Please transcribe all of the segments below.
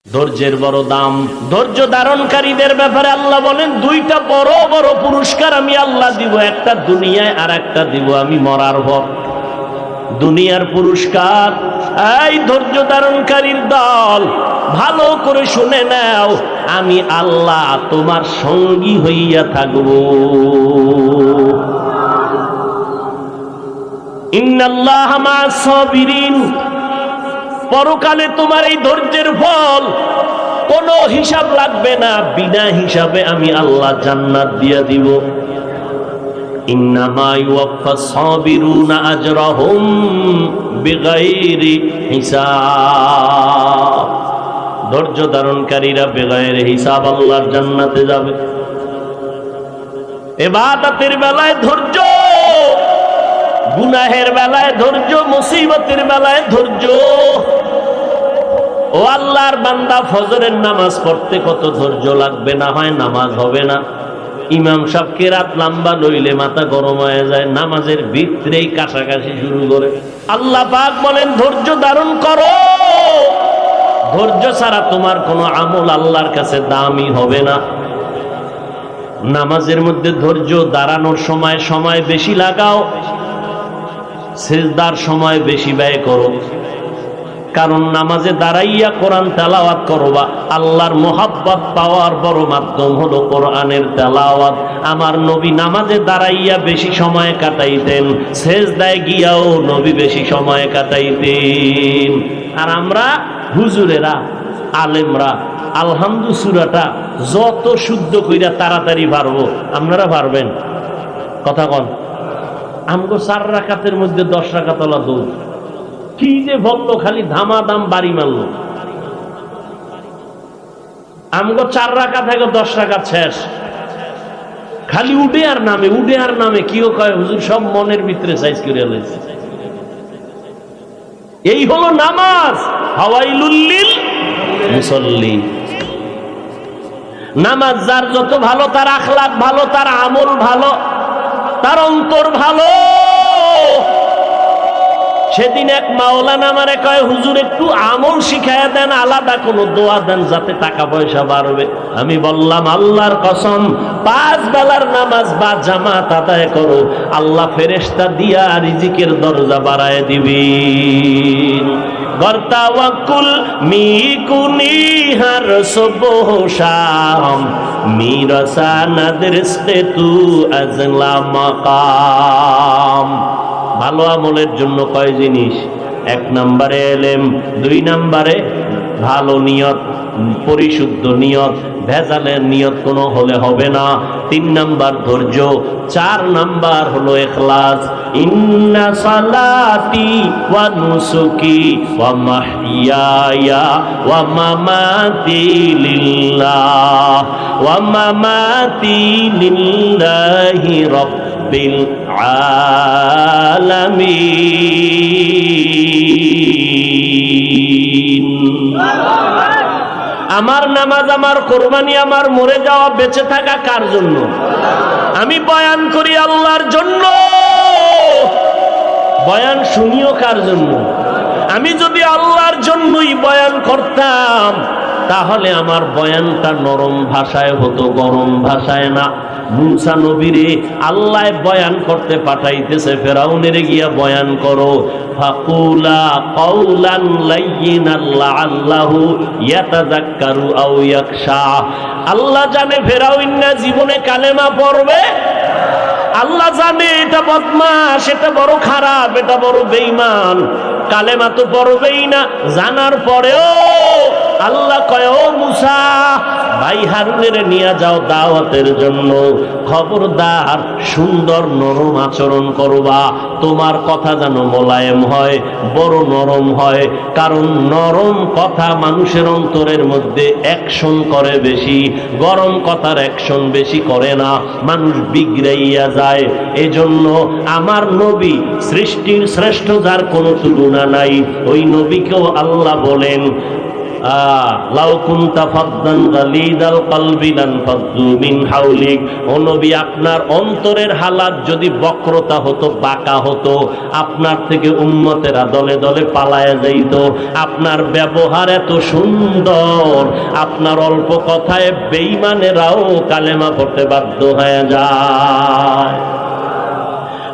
ধৈর্যের বড় দাম। ধৈর্য ধারণকারীদের ব্যাপারে আল্লাহ বলেন দুইটা বড় বড় পুরস্কার আমি আল্লাহ দিব, একটা দুনিয়ায় আর একটা দিব আমি মরার পর। দুনিয়ার পুরস্কার, এই ধৈর্য ধারণকারীর দল ভালো করে শুনে নাও, আমি আল্লাহ তোমার সঙ্গী হইয়া থাকব। ইন্নাল্লাহা মা'আস সাবিরিন, পরকালে তোমার এই ধৈর্যের ফল কোনো হিসাব লাগবে না, বিনা হিসাবে আমি আল্লাহ জান্নাত দিয়া দিব। ইন্নামা ইউওয়াফাস সাবিরুনা আজরাহুম বিগাইরি হিসাব। ধৈর্য ধারণকারীরা বেগাইরে হিসাব আল্লাহর জান্নাতে যাবে। ইবাদতের বেলায় ধৈর্য, গুনাহের বেলায় ধৈর্য, মুসিবতের বেলায় ধৈর্য। ও আল্লাহর বান্দা, ফজরের নামাজ পড়তে কত ধৈর্য লাগবে, না হয় নামাজ হবে না। ইমাম সাহেবকে রাত লম্বা লইলে মাথা গরম হয়ে যায়, নামাজের ভিতরেই কাশাকাশি শুরু করে। আল্লাহ পাক বলেন ধৈর্য ধারণ করো। ধৈর্য ছাড়া তোমার কোনো আমল আল্লাহর কাছে দামি হবে না। নামাজের মধ্যে ধৈর্য, দাঁড়ানোর সময় বেশি লাগাও, সিজদার সময় বেশি ব্যয় করো। কারণ নামাজে দাঁড়াইয়া কোরআন তেলাওয়াত করবা, আল্লাহর মোহাব্বত পাওয়ার বড় মাধ্যম হলো কোরআনের তেলাওয়াত। আমার নবী নামাজে দাঁড়াইয়া বেশি সময় কাটাইতেন, সেজদায় গিয়াও নবী বেশি সময় কাটাইতেন। আর আমরা হুজুরেরা, আলেমরা আলহামদু সূরাটা যত শুদ্ধ কইরা তাড়াতাড়ি পারবো, আপনারা পারবেন? কথা কন। আমগো 4 রাকাতের মধ্যে 10 রাকাত ওলা দৌড়, কি যে বললো, খালি ধামাধাম বাড়ি মারলো। আমগো 4 রাকাত থেকে 10 রাকাত শেষ, খালি উঠে আর নামে, উঠে আর নামে। কিও কয় হুজুর সব মনের ভিতরে সাইজ করে লইছে। এই হলো নামাজ। হাওয়াইলুল লিল মুসাল্লিন। নামাজ যার যত ভালো, তার আখলাক ভালো, তার আমল ভালো, তার অন্তর ভালো। সেদিন এক মাওলানা আমারে কয় হুজুর একটু আমল শিখায়া দেন, আলাদা কোনো দোয়া দেন যাতে টাকা পয়সা বাড়বে। আমি বললাম আল্লাহর কসম, 5 বেলার নামাজ বা জামাত আদায় করো, আল্লাহ ফেরেশতা দিয়া রিজিকের দরজা বাড়ায় দিবেন। গর্তাওয়াকুল মিকুনি হার সুবহ শাম মিরাসানাদ রিজকে তু আজলা মাকাম। ভালো আমলের জন্য কয় জিনিস? 1 নম্বরে এলেম, 2 নম্বরে ভালো নিয়ত, পরিশুদ্ধ নিয়ত, ভেজালের নিয়ত কোনো হলে হবে না। 3 নম্বর ধৈর্য, 4 নম্বর হলো ইখলাস। ইন্না সালাতি ওয়া নুসুকি ওয়া মাহইয়ায়া ওয়া মামাতি লিল্লাহ ওয়া মামাতি লিল্লাহি রাব্বিল আলামিন। আমার নামাজ, আমার কোরবানি, আমার মরে যাওয়া, বেঁচে থাকা কার জন্য? আমি বয়ান করি আল্লাহর জন্য। বয়ান শুনিও কার জন্য? আমি যদি আল্লাহর জন্যই বয়ান করতাম, তাহলে আমার বয়ানটা নরম ভাষায় হতো, গরম ভাষায় না। মুসা নবীরে আল্লাহ বয়ান করতে পাঠাইতেছে, ফেরাউনের গিয়া বয়ান করো। ফাকুলা কাওলান লাইয়িনান লাআল্লাহু ইয়াতাযাক্কারু আও ইয়াখশা। আল্লাহ জানে ফেরাউন না জীবনে কালেমা পড়বে। আল্লাহ জানে এটা বদমাশ, এটা বড় খারাপ, এটা বড় বেঈমান, কালেমা তো পড়বেই না। জানার পরেও আল্লাহ কয় ও মুসা, ভাই হারুনের নিয়ে যাও দাওয়াতের জন্য। খবরদার সুন্দর নরম আচরণ করবা, তোমার কথা যেন মোলায়েম হয়, বড় নরম হয়। কারণ নরম কথা মানুষের অন্তরের মধ্যে অ্যাকশন করে বেশি, গরম কথার অ্যাকশন বেশি করে না, মানুষ বিগড়াইয়া যায়। এজন্য আমার নবী সৃষ্টির শ্রেষ্ঠ, যার কোনো তুলনা নাই, ওই নবীকেও আল্লাহ বলেন লাউ কুনতা ফাদ্দান গালিদাল কলবি লানফাদ্দু মিন হাওলিক। ও নবী, আপনার অন্তরের হালাত যদি বক্রতা হতো, বাঁকা হতো, আপনার থেকে উম্মতেরা দলে দলে পালায়া যাইত। আপনার ব্যবহার এত সুন্দর, আপনার অল্প কথায় বেঈমানেরাও কালেমা পড়তে বাধ্য হয়ে যায়।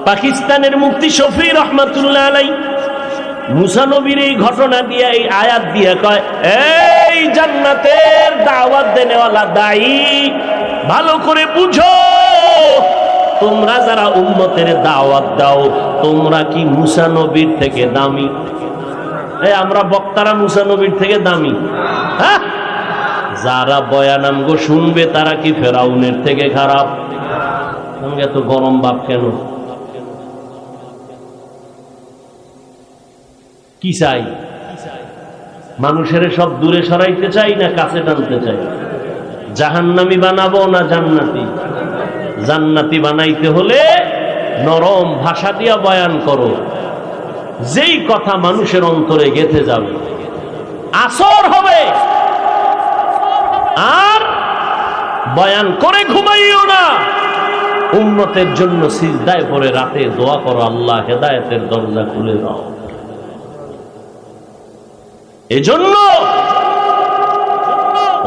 পাকিস্তানের মুফতি শফি রহমাতুল্লাহ আলাইহি মুসা নবীর এই ঘটনা দিয়ে, এই আয়াত দিয়ে কয়, এই জান্নাতের দাওয়াত দেনেওয়ালা দায়ী, ভালো করে বুঝো, তোমরা যারা উম্মতের দাওয়াত দাও, তোমরা কি মুসা নবীর থেকে দামি? আমরা বক্তারা মুসা নবীর থেকে দামি? হ্যাঁ, যারা বয়ান আমগো শুনবে তারা কি ফেরাউনের থেকে খারাপ? আমাকে এত গরম বাপ কেন? কি চাই? মানুষের সব দূরে সরাইতে চাই না কাছে টানতে চাই? জাহান্নামী বানাবো না জান্নাতি? জান্নাতি বানাইতে হলে নরম ভাষা দিয়া বয়ান করো, যেই কথা মানুষের অন্তরে গেঁথে যাবে, আসর হবে। আর বয়ান করে ঘুমাইও না, উম্মতের জন্য সিজদায় পড়ে রাতে দোয়া করো, আল্লাহ হেদায়েতের দরজা খুলে দাও। এজন্য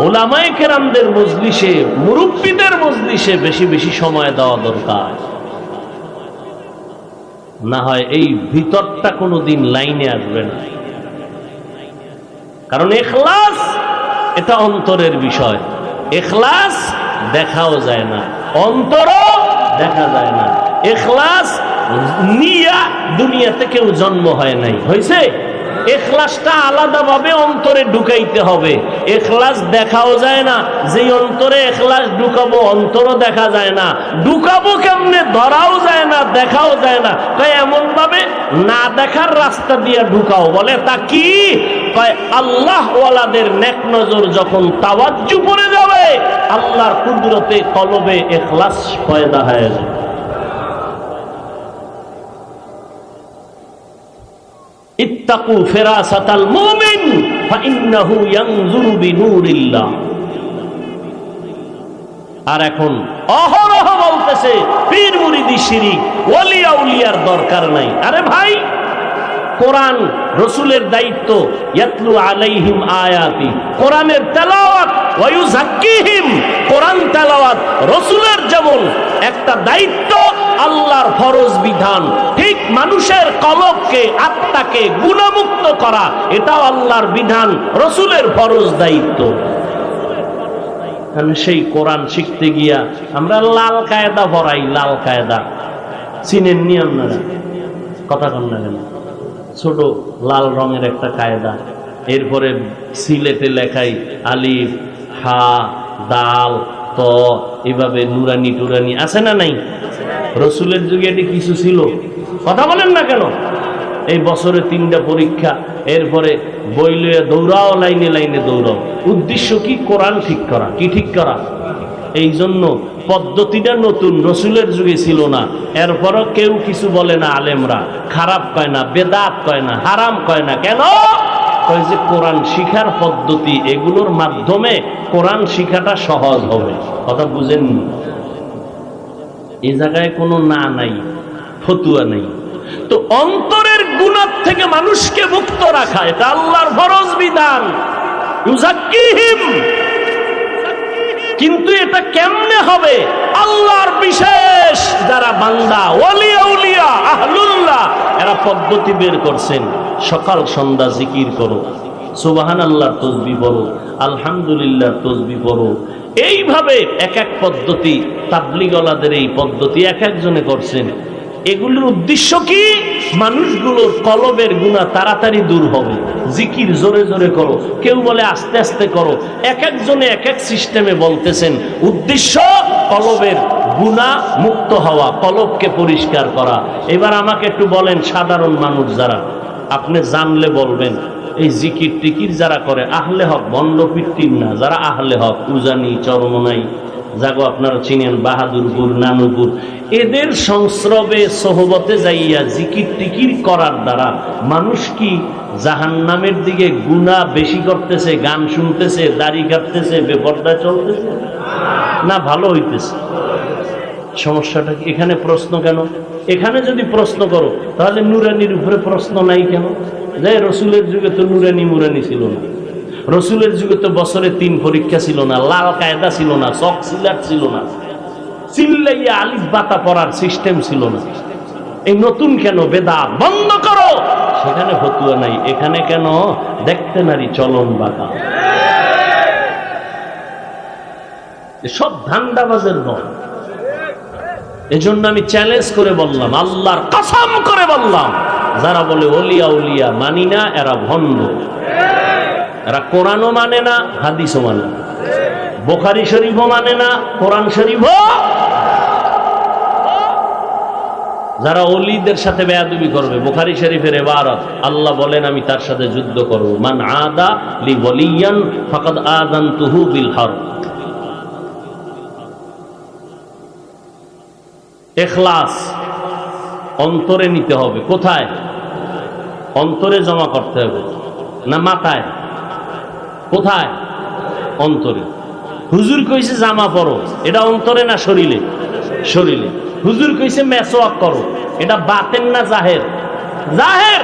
উলামায়ে কেরামদের মজলিসে, মুরব্বীদের মজলিসে বেশি বেশি সময় দেওয়া দরকার, না হয় এই ভিতরটা কোনোদিন লাইনে আসবে না। কারণ ইখলাস এটা অন্তরের বিষয়। ইখলাস দেখাও যায় না, অন্তরও দেখা যায় না। ইখলাস নিয়া দুনিয়াতে কেউ জন্ম হয় নাই, হয়েছে? ইখলাসটা আলাদাভাবে অন্তরে ঢুকাইতে হবে। ইখলাস দেখাও যায় না, যে অন্তরে ইখলাস ঢুকাবো অন্তরও দেখা যায় না। ঢুকাবো কেমনে? ধরাও যায় না, দেখাও যায় না। তাই এমন ভাবে না দেখার রাস্তা দিয়ে ঢুকাও। বলে তা কি? আল্লাহ ওয়ালাদের নেক নজর যখন তাওয়াজ্জু পড়ে যাবে, আল্লাহর কুদরতে কলবে ইখলাস পয়দা হয়ে যায়। ইত্তাকু ফিরাসাতাল মুমিন ফাইন্নাহু ইয়ানজুরু বিনূরিল্লাহ। আর এখন অহরহ বলতেছে পীর মুরিদি শিরিক, ওলি আউলিয়ার দরকার নাই। আরে ভাই, কোরআন রাসূলের দায়িত্ব, ইয়াতলু আলাইহিম আয়াতি, কোরআনের তেলাওয়াত, ওয়া ইউযাক্কিহিম, কোরআন তেলাওয়াত রাসূলের যেমন একটা দায়িত্ব, আল্লাহর ফরজ বিধান, ঠিক মানুষের কলবকে, আত্মাকে গুনাহমুক্ত করা, এটাও আল্লাহর বিধান, রাসূলের ফরজ দায়িত্ব। সেই কোরআন শিখতে গিয়া আমরা লাল কায়দা পড়াই। লাল কায়দা চিনেন নি আপনারা? কথা কন না কেন? ছোট লাল রঙের একটা কায়দা, এরপরে সিলেটে লেখাই আলিফ, হা, দাল, ত, এভাবে নুরানি টুরানি আছে না নাই? রসুলের যুগে এটি কিছু ছিল? কথা বলেন না কেন? এই বছরে 3টা পরীক্ষা, এরপরে বই লইয়া দৌড়াও, লাইনে লাইনে দৌড়াও। উদ্দেশ্য কি? কোরআন ঠিক করা। কি ঠিক করা? এই জন্য পদ্ধতিটা নতুন, রসুলের যুগে ছিল না। এরপরও কেউ কিছু বলে না, আলেমরা খারাপ কয় না, বেদাত কয় না, হারাম কয় না। কেন? কয় যে কোরআন শিখার পদ্ধতি, এগুলোর মাধ্যমে কোরআন শিখাটা সহজ হবে। কথা বুঝেননি? এই জায়গায় কোনো না নাই, ফতুয়া নেই। তো অন্তরের গুনাহ থেকে মানুষকে মুক্ত রাখা, এটা আল্লাহর ফরজ বিধান। ইউযাক্কিহিম, কিন্তু এটা কেমনে হবে? আল্লাহর বিশেষ যারা বান্দা, ওলি আউলিয়া, আহলুল্লাহ, এরা পদ্ধতি বের করছেন। সকাল সন্ধ্যা জিকির করো, সুবহানাল্লাহ তাসবিহ পড়ো, আলহামদুলিল্লাহ তাসবিহ পড়ো। এইভাবে এক এক পদ্ধতি, তাবলীগওয়ালাদের এই পদ্ধতি এক একজনে করছেন। এগুলোর উদ্দেশ্য কি? মানুষগুলোর কলবের গুনাহ তাড়াতাড়ি দূর হবে। জিকির জোরে জোরে করো, কেউ বলে আস্তে আস্তে করো। এক একজনে এক এক সিস্টেমে বলতেছেন। উদ্দেশ্য কলবের গুনাহ মুক্ত হওয়া, কলবকে পরিষ্কার করা। এবার আমাকে একটু বলেন, সাধারণ মানুষ যারা, আপনি জানলে বলবেন, এই জিকির টিকির যারা করে আহলে হক, বন্ড পিট্টির না, যারা আহলে হক, উজানি, চরমনাই, যাগো আপনারা চিনেন, বাহাদুরপুর, নানুপুর, এদের সংস্রবে সোহবতে যাইয়া জিকির টিকির করার দ্বারা মানুষ কি জাহান্নামের দিকে গুনাহ বেশি করতেছে, গান শুনতেছে, দাড়ি কাটতেছে, বেপরদায় চলতেছে, না ভালো হইতেছে? সমস্যাটা কি এখানে? প্রশ্ন কেন? এখানে যদি প্রশ্ন করো তাহলে নুরানির উপরে প্রশ্ন নাই কেন? যে রসুলের যুগে তো নুরানি মুরানি ছিল না, রসুলের যুগে তো বছরে 3 পরীক্ষা ছিল না, লাল কায়দা ছিল না, চক সিলার ছিল না, চিল্লাইয়া আলিফ বাতা পড়ার সিস্টেম ছিল না। এই নতুন কেন? বেদাত বন্ধ করো। সেখানে ফতুয়া নাই। এখানে কেন? দেখতে নারী চলন বাঁকা। সব ধান্দাবাজের নয়। এজন্য আমি চ্যালেঞ্জ করে বললাম, আল্লাহর কসম করে বললাম, যারা বলে ওলিয়া উলিয়া মানি না, এরা ভণ্ড। এরা কোরআনও মানে না, হাদিসও মানে না, বুখারী শরীফও মানে না, কোরআন শরীফও। যারা ওলিদের সাথে বেয়াদবি করবে, বুখারী শরীফের ইবারত, আল্লাহ বলেন আমি তার সাথে যুদ্ধ করব। মান আদা লি ওয়ালিয়ান ফাকাদ আযানতুহু বিল হারব। ইখলাস অন্তরে নিতে হবে। কোথায়? অন্তরে জমা করতে হবে, না মাথায়? কোথায়? অন্তরে। হুজুর কইছে জামা পরো, এটা অন্তরে না শরীরে? শরীরে। হুজুর কইছে মেসওয়াক করো, এটা বাতেন না জাহের? জাহের।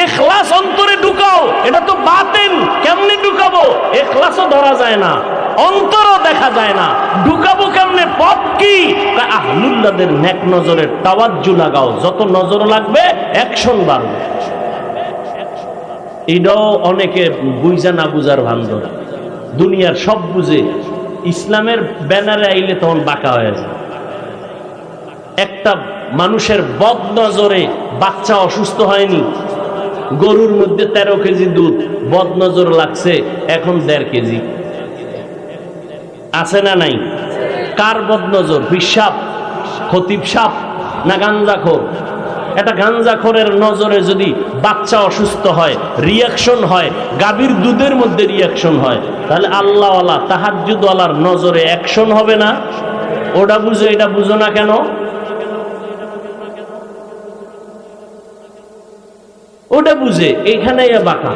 ইখলাস অন্তরে ঢুকাও, এটা তো বাতেন। কেমনে ঢুকাবো? ইখলাসও ধরা যায় না, অন্তরও দেখা যায় না, ঢুকাবো কেমনে? পথ কি? আহলুল্লাহদের নেক নজরের তাওয়াজ্জু লাগাও, যত নজর লাগবে অ্যাকশন বাড়বে। এটাও অনেকে বুঝা না বুঝার ভান্দর, দুনিয়ার সব বুঝে, ইসলামের ব্যানারে আইলে তখন বাঁকা হয়ে যায়। একটা মানুষের বদ নজরে বাচ্চা অসুস্থ হয়নি, গরুর মধ্যে 13 কেজি দুধ, বদ নজর লাগছে, এখন 1.5 কেজি। আছে না নাই? কার বদ নজর? পিসাব, খতিব সাপ, না গাঞ্জাখোর? একটা গাঞ্জাখোরের নজরে যদি বাচ্চা অসুস্থ হয়, রিয়াকশন হয়, গাভীর দুধের মধ্যে রিয়াকশন হয়, তাহলে আল্লাহওয়ালা তাহাজ্জুদওয়ালার নজরে অ্যাকশন হবে না? ওটা বুঝো, এটা বুঝো না কেন? ওটা বুঝে এখানে বাঁকা।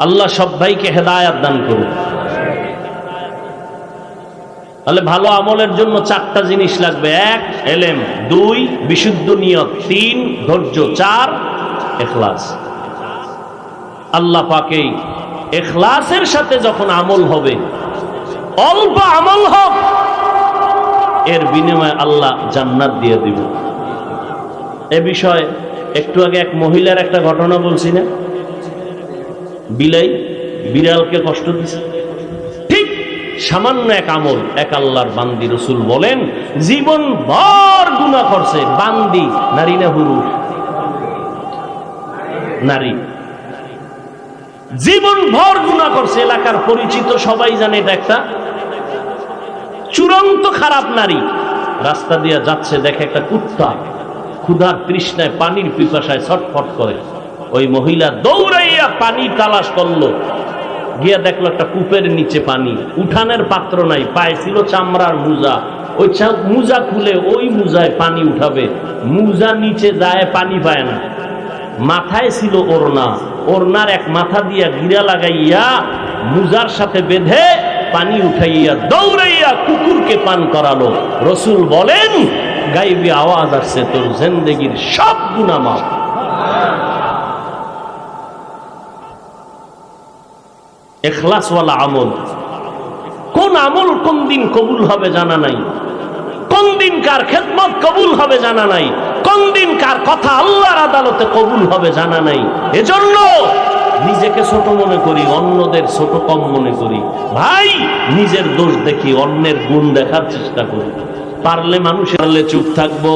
আল্লাহ সব ভাইকে হেদায়াত দান করুন। তাহলে ভালো আমলের জন্য 4টা জিনিস লাগবে। 1 এলেম, 2 বিশুদ্ধ নিয়ত, 3 ধৈর্য, 4 ইখলাস। আল্লাহ পাকেই ইখলাসের সাথে যখন আমল হবে, অল্প আমল হোক, এর বিনিময়ে আল্লাহ জান্নাত দিয়ে দিবে। এ বিষয়ে একটু আগে এক মহিলার একটা ঘটনা বলছি না? বিলাই বিড়ালকে কষ্ট দিছে, ঠিক সামান্য এক আমল, এক আল্লাহর বান্দি, রসুল বলেন জীবন ভর গুনাহ করছে। বান্দি নারী না পুরুষ? নারী। জীবন ভর গুনাহ করছে, এলাকার পরিচিত, সবাই জানে এটা একটা চূড়ান্ত খারাপ নারী। রাস্তা দিয়ে যাচ্ছে, দেখে একটা কুত্তা ক্ষুধার তৃষ্ণায়, পানির পিপাসায় ছটফট করে। ওই মহিলা দৌড়াইয়া পানি তালাশ করলো, গিয়া দেখলো একটা কূপের নিচে পানি, উঠানের পাত্র নাই, পায়ে ছিল চামড়ার মুজা। ওই মুজা খুলে ওই মুজায় পানি উঠাবে, মুজা নিচে যায়, পানি পায় না। মাথায় ছিল ওড়না, ওড়নার এক মাথা দিয়া গিরা লাগাইয়া মুজার সাথে বেঁধে পানি উঠাইয়া দৌড়াইয়া কুকুরকে পান করালো। রসুল বলেন গাইবি আওয়াজ আসছে, তোর জিন্দেগির সব গুনাহ মাফ। ইখলাসওয়ালা আমল। কোন আমল কোন দিন কবুল হবে জানা নাই, কোন দিন কার খেদমত কবুল হবে জানা নাই, কোন দিন কার কথা আল্লাহর আদালতে কবুল হবে জানা নাই। এজন্য নিজেকে ছোট মনে করি, অন্যদের ছোট কম মনে করি। ভাই, নিজের দোষ দেখি, অন্যের গুণ দেখার চেষ্টা করি। পারলে মানুষের চুপ থাকবো,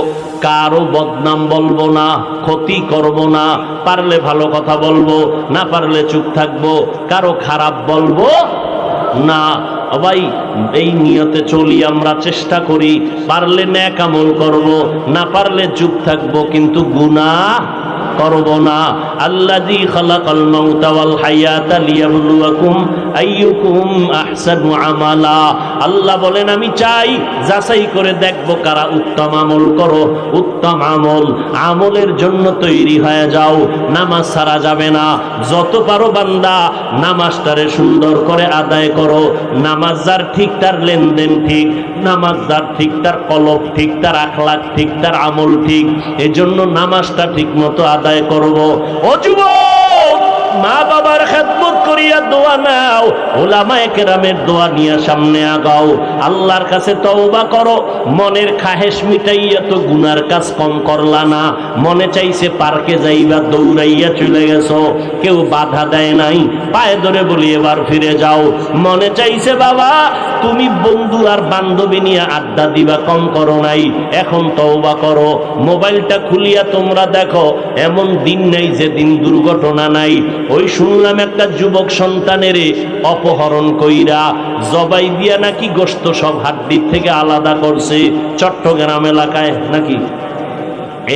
কারো বদনাম বলবো না, ক্ষতি করব না। পারলে ভালো কথা বলবো, না পারলে চুপ থাকবো, কারো খারাপ বলবো না। ভাই, এই নিয়তে চলি, আমরা চেষ্টা করি। পারলে নেক আমল করব, না পারলে চুপ থাকবো, কিন্তু গুনাহ করব না। আল্লাযী খালাকাল মাউতা ওয়াল হায়াতা লিয়াবলুয়াকুম আইয়ুকুম আহসানু আমালা। আল্লাহ বলেন আমি চাই যাচাই করে দেখব কারা উত্তম আমল করো। উত্তম আমল, আমলের জন্য তৈরি হয়ে যাও, নামাজ ছাড়া যাবে না। যত পারো বান্দা নামাজটারে সুন্দর করে আদায় করো। নামাজ যার ঠিক তার লেনদেন ঠিক, নামাজ যার ঠিক তার কলব ঠিক, তার আখলাক ঠিক, তার আমল ঠিক। এজন্য নামাজটা ঠিক মতো আদায় করব। ও যুবক, মা বাবার খেদমত করিয়া দোয়া নাও, ওলামায়ে কেরামের দোয়া নিয়ে সামনে আগাও। আল্লাহর কাছে তওবা করো। মনের খাহেশ মিটাইয়া তো গুনার কাজ কম করলা না। মনে চাইছে পার্কে যাইবা, দৌড়াইয়া চলে গেছো, কেউ বাধা দেয় নাই, পায়ে ধরে বলি এবার ফিরে যাও। মনে চাইছে বাবা তুমি বন্ধু আর বান্ধবী নিয়ে আড্ডা দিবা, কম করো নাই, এখন তওবা করো। মোবাইলটা খুলিয়া তোমরা দেখো, এমন দিন নাই যে দিন দুর্ঘটনা নাই। ওই শুনলাম একটা যুবক সন্তানের অপহরণ কইরা জবাই দিয়া নাকি গোশত সব হাড্ডির থেকে আলাদা করছে চট্টগ্রাম এলাকায় নাকি।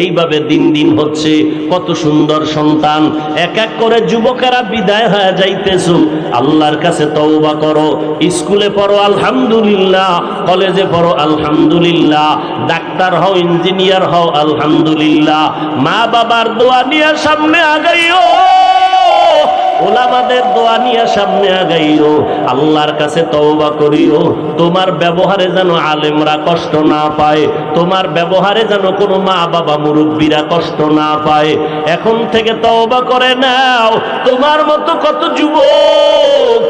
এইভাবে দিন দিন হচ্ছে। কত সুন্দর সন্তান, এক এক করে যুবকেরা বিদায় হয়ে যাইতেছো। আল্লাহর কাছে তওবা করো। স্কুলে পড়ো আলহামদুলিল্লাহ, কলেজে পড়ো আলহামদুলিল্লাহ, ডাক্তার হও, ইঞ্জিনিয়ার হও আলহামদুলিল্লাহ। মা বাবার দোয়া নিয়ে সামনে আগাইও, ওলামাদের দোয়া নিয়ে সামনে আগাইও। আল্লাহর কাছে তওবা করিও। তোমার ব্যবহারে যেন আলেমরা কষ্ট না পায়, তোমার ব্যবহারে যেন কোনো মা বাবা মুরব্বীরা কষ্ট না পায়। এখন থেকে তওবা করে নাও। তোমার মতো কত যুবক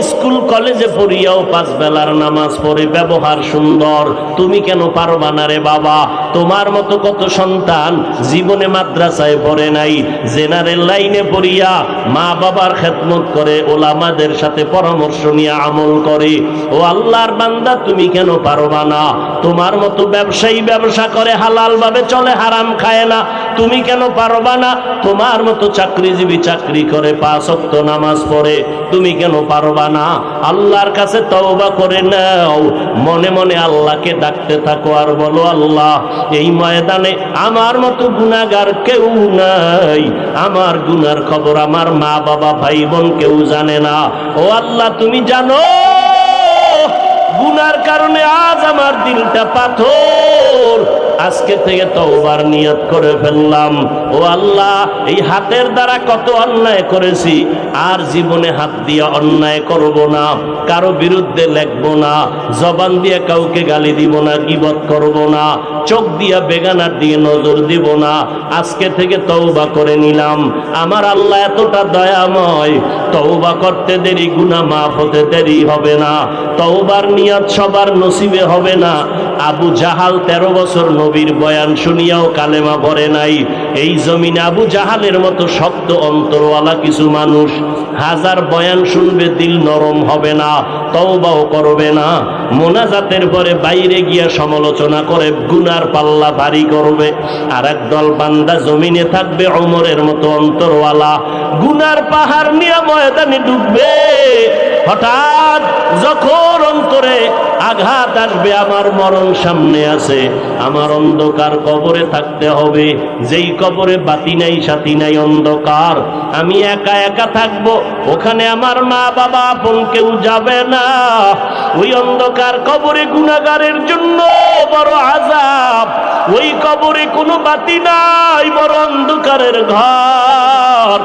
স্কুল কলেজে পড়িয়াও 5 বেলার নামাজ পড়ে, ব্যবহার সুন্দর, তুমি কেন পারবা না রে বাবা? তোমার মতো কত সন্তান জীবনে মাদ্রাসায় পড়ে নাই, জেনারেল লাইনে পড়িয়া মা বাবার খেদমত করে, ওলামাদের সাথে পরামর্শ নিয়ে আমল করে। ও আল্লাহর বান্দা, তুমি কেন পারবা না? তোমার মতো ব্যবসায়ী ব্যবসা করে হালাল ভাবে চলে, হারাম খায় না, তুমি কেন পারবা না? তোমার মতো চাকরিজীবী চাকরি করে 5 ওয়াক্ত নামাজ পড়ে, তুমি কেন পারবা না? আল্লাহর কাছে তওবা করে নাও। মনে মনে আল্লাহকে ডাকতে থাকো আর বলো, আল্লাহ এই ময়দানে আমার মতো গুনাহগার কেউ নাই, আমার গুনার খবর আমার মা বাবা ভাই বোন কেউ জানে না। ও আল্লাহ তুমি জানো, গুনার কারণে আজ আমার দিলটা পাথর। আজকে থেকে তওবার নিয়ত করে ফেললাম। ও আল্লাহ, এই হাতের দ্বারা কত অন্যায় করেছি, আর জীবনে হাত দিয়ে অন্যায় করব না, কারো বিরুদ্ধে লেখবো না, জবান দিয়ে কাউকে গালি দিব না, গীবত করব না, চোখ দিয়া বেগানার দিয়ে নজর দিব না। আজকে থেকে তওবা করে নিলাম। আমার আল্লাহ এতটা দয়াময়, তওবা করতে দেরি, গুনাহ মাফ হতে দেরি হবে না। তওবার নিয়ত সবার নসিবে হবে না। আবু জাহাল 13 বছর নবীর বয়ান শুনিয়াও কালেমা পড়ে নাই। এই জমিনে আবু জাহালের মতো শক্ত অন্তরওয়ালা কিছু মানুষ 1000 বয়ান শুনবে, দিল নরম হবে না, তওবাও করবে না। মোনাজাতের পরে বাইরে গিয়া সমালোচনা করে গুনার পাল্লা ভারী করবে। আর একদল বান্দা জমিনে থাকবে ওমরের মতো অন্তরওয়ালা, গুনার পাহাড় নিয়ে ময়দানে ডুববে। হঠাৎ যখন অন্তরে আঘাত আসবে, আমার মরণ সামনে আছে, আমার অন্ধকার কবরে থাকতে হবে, যেই কবরে বাতি নাই সাথী নাই, অন্ধকার, আমি একা একা থাকবো, ওখানে আমার মা বাবা আপন কেউ যাবে না। ওই অন্ধকার কবরে গুনাহগারের জন্য বড় আযাব। ওই কবরে কোনো বাতি নাই, বড় অন্ধকারের ঘর।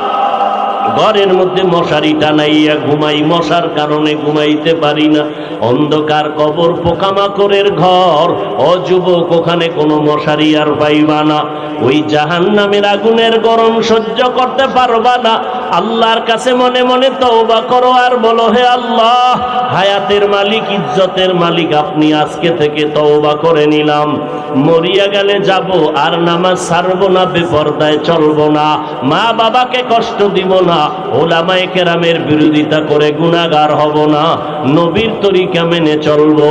ঘরের মধ্যে মশারি টানাইয়া ঘুমাই, মশার কারণে ঘুমাইতে পারি না। অন্ধকার কবর, পোকামাকড়ের ঘর। ও যুবক, ওখানে কোনো মশারি আর পাইবা না। ওই জাহান্নামের আগুনের গরম সহ্য করতে পারবা না। আল্লাহর কাছে মনে মনে তওবা করো আর বলো, হে আল্লাহ, হায়াতের মালিক, ইজ্জতের মালিক আপনি, আজকে থেকে তওবা করে নিলাম। মরিয়া গেলে যাব, আর নামাজ ছাড়বো না, বেপরদায় চলবো না, মা বাবাকে কষ্ট দিব না, ওলামায়ে কেরামের বিরোধিতা করে গুনাহগার হব না। নবীর তরিকা মেনে চলবো।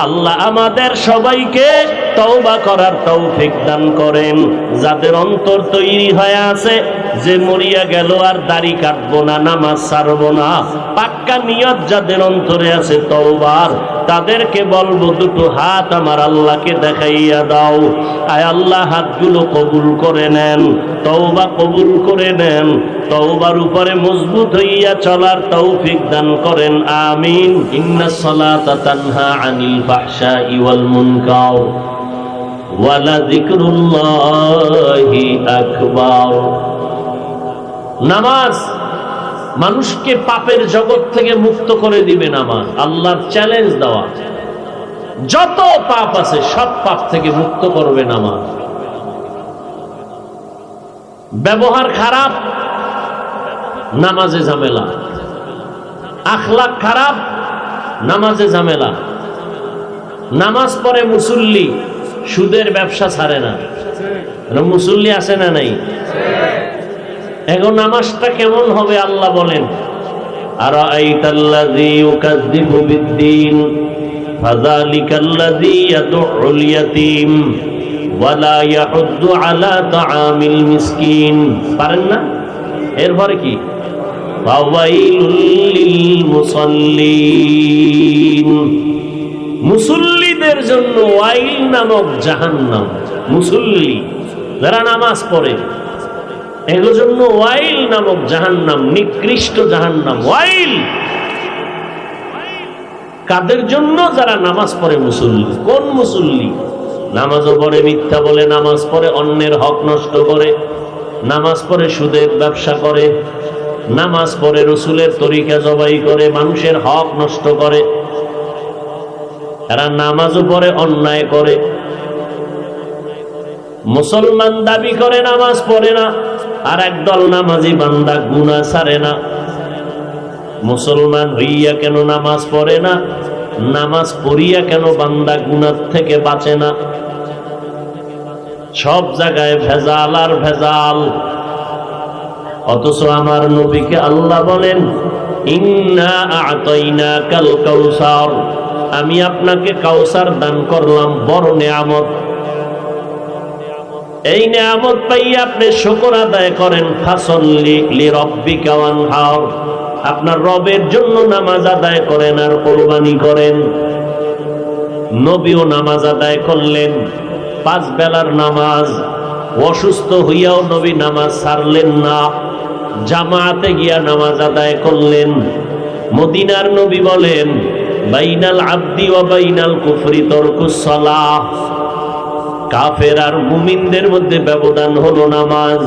আল্লাহ আমাদের সবাইকে তওবা করার তৌফিক দান করেন। যাদের অন্তর তৈরি হয়ে আছে যে মরিয়া গেল আর দাড়ি কাটবো না, নামাজ ছাড়বো না, পাক্কা নিয়ত যাদের অন্তরে আছে তওবার, তাদেরকে বলবো দুটো হাত আমার আল্লাহকে দেখাইয়া দাও। আয় আল্লাহ, হাতগুলো কবুল করে নেন, তওবা কবুল করে নেন, তওবার উপরে মজবুত হইয়া চলার তৌফিক দান করেন। আমিন। ইন্নাস সালাতা তানহা আনিল ফাহশাই ওয়াল মুনকার ওয়া লাযিকরুল্লাহি আকবার। নামাজ মানুষকে পাপের জগৎ থেকে মুক্ত করে দিবে। নামাজ আল্লাহর চ্যালেঞ্জ দেওয়া, যত পাপ আছে সব পাপ থেকে মুক্ত করবে নামাজ। ব্যবহার খারাপ, নামাজে ঝামেলা। আখলাক খারাপ, নামাজে ঝামেলা। নামাজ পড়ে মুসল্লি, সুদের ব্যবসা ছাড়ে না। মুসল্লি আছে না নাই? এখন নামাজটা কেমন হবে আল্লাহ বলেন, আরাআইতাল্লাযী ইউকাযযিবু বিদ্দীন ফাযালিকাল্লাযী ইয়াদউল ইয়াতীম ওয়া লা ইয়াহুদ্দু আলা তাআমিল মিসকিন। পারেন না? এরপরে কি? ফাওয়াইলুল লিল মুসাল্লিন। মুসল্লিদের জন্য ওয়াইল নামক জাহান্নাম। মুসল্লি যারা নামাজ পড়ে এগুলোর জন্য ওয়াইল নামক জাহান্নাম, নিকৃষ্ট জাহান্নাম। ওয়াইল কাদের জন্য? যারা নামাজ পড়ে মুসল্লি। কোন মুসল্লি? নামাজও পড়ে, মিথ্যা বলে, নামাজ পড়ে অন্যের হক নষ্ট করে, নামাজ পড়ে সুদের ব্যবসা করে, নামাজ পড়ে রসুলের তরিকা জবাই করে, মানুষের হক নষ্ট করে। এরা নামাজও পড়ে অন্যায় করে। মুসলমান দাবি করে নামাজ পড়ে না, আর একদল নামাজি বান্দা গুনাহ ছাড়ে না। মুসলমান হইয়া কেন নামাজ পড়ে না? নামাজ পড়িয়া কেন বান্দা গুনাহ থেকে বাঁচে না? সব জায়গায় ভেজাল আর ভেজাল। অথচ আমার নবীকে আল্লাহ বলেন, ইন্না আ'তাইনাকাল কাউসার, আমি আপনাকে কাউসার দান করলাম, বড় নেয়ামত। এই নেয়ামত পাইয়া আপনি শুকর আদায় করেন। ফাসল্লি লিরাব্বিকা ওয়ানহার, আপনার রবের জন্য নামাজ আদায় করেন আর কুরবানি করেন। নবীও নামাজ আদায় করলেন, 5 বেলার নামাজ। অসুস্থ হইয়াও নবী নামাজ ছাড়লেন না, জামাতে গিয়া নামাজ আদায় করলেন। মদিনার নবী বলেন, বাইনাল আবদি ওয়া বাইনাল কুফরি তারকুস সালাহ। কাফের আর মুমিনদের মধ্যে ব্যবধান হলো নামাজ।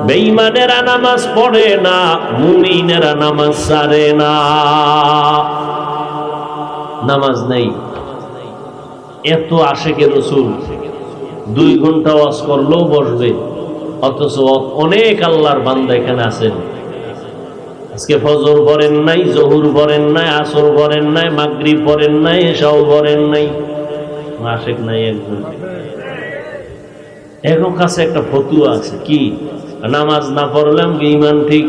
বেঈমানেরা নামাজ পড়ে না, মুমিনেরা নামাজ ছাড়ে না। নামাজ নেই। এত আশেকে রাসূল 2 ঘন্টা ওয়াজ করলেও বসবে, অথচ অনেক আল্লাহর বান্দা এখানে আছেন। আজকে ফজর পড়েন নাই, জোহর পড়েন নাই, আসর পড়েন নাই, মাগরিব পড়েন নাই, এশাও পড়েন নাই, আশেক নাই একজন। এখন কাছে একটা ফতুয়া আছে, কি? নামাজ না পড়লাম কি ইমান ঠিক?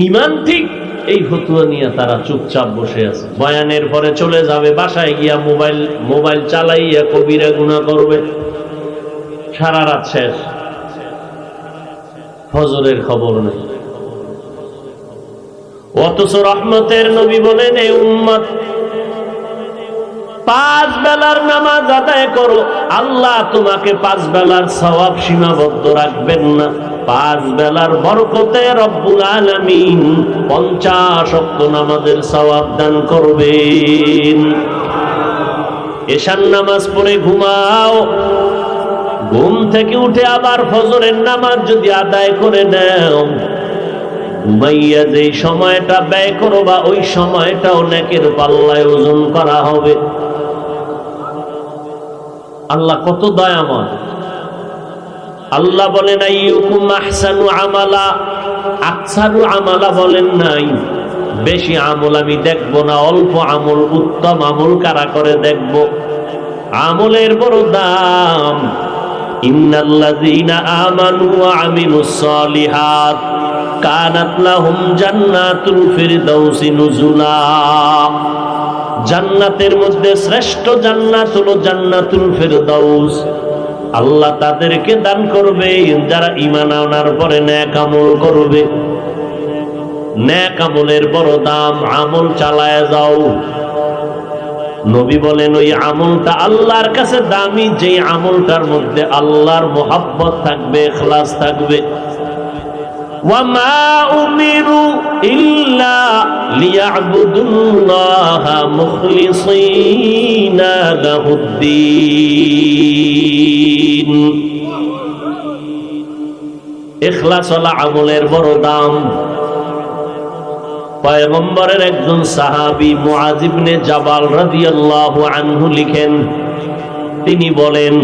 ইমান ঠিক, এই ফতুয়া নিয়ে তারা চুপচাপ বসে আছে। বয়ানের পরে চলে যাবে বাসায় গিয়া মোবাইল চালাইয়া কবিরা গুনাহ করবে, সারা রাত শেষ, ফজরের খবর নেই। অথচ রহমতের নবী বলেন, এই উম্মত 5 বেলার নামাজ আদায় করো, আল্লাহ তোমাকে 5 বেলার সওয়াব সীমাবদ্ধ রাখবেন না। 5 বেলার বরকতে রব্বুল আলামিন 50 ওয়াক্ত নামাজের সওয়াব দান করবেন। এশার নামাজ পড়ে ঘুমাও, ঘুম থেকে উঠে আবার ফজরের নামাজ যদি আদায় করে নাও, ঘুমাইয়া যেই সময়টা ব্যয় করবা ওই সময়টাও নেকের পাল্লায় ওজন করা হবে। আল্লাহ কত দয়াময়। আল্লাহ বলেন, আইয়ুকুম আহসানু আমালা, আকসারু আমালা বলেন নাই। বেশি আমল আমি দেখব না, অল্প আমল, উত্তম আমল কারা করে দেখব। আমলের বড় দাম। ইন্নাল্লাযীনা আমানু ওয়া আমিলুস সালিহাত কানাত লাহুম জান্নাতুল ফিরদাউসি নুজুলা। জান্নাতের মধ্যে শ্রেষ্ঠ জান্নাত হলো জান্নাতুল ফিরদাউস। আল্লাহ তাদেরকে দান করবে যারা ঈমান আনার পরে নেক আমল করবে। নেক আমলের বড় দাম, আমল চালায় যাও। নবী বলেন ওই আমলটা আল্লাহর কাছে দামি, যে আমলটার মধ্যে আল্লাহর মোহাব্বত থাকবে, ইখলাস থাকবে। ওয়ামা উমিরু ইল্লা লিয়াবুদুল্লাহা মুখলিসিনা লাহুদ্দিন। ইখলাস ওয়ালা আমলের বড় দাম। পয়গম্বরের একজন সাহাবী মুআয ইবনে জাবাল রাদিয়াল্লাহু আনহু লিখেন, তিনি বলেন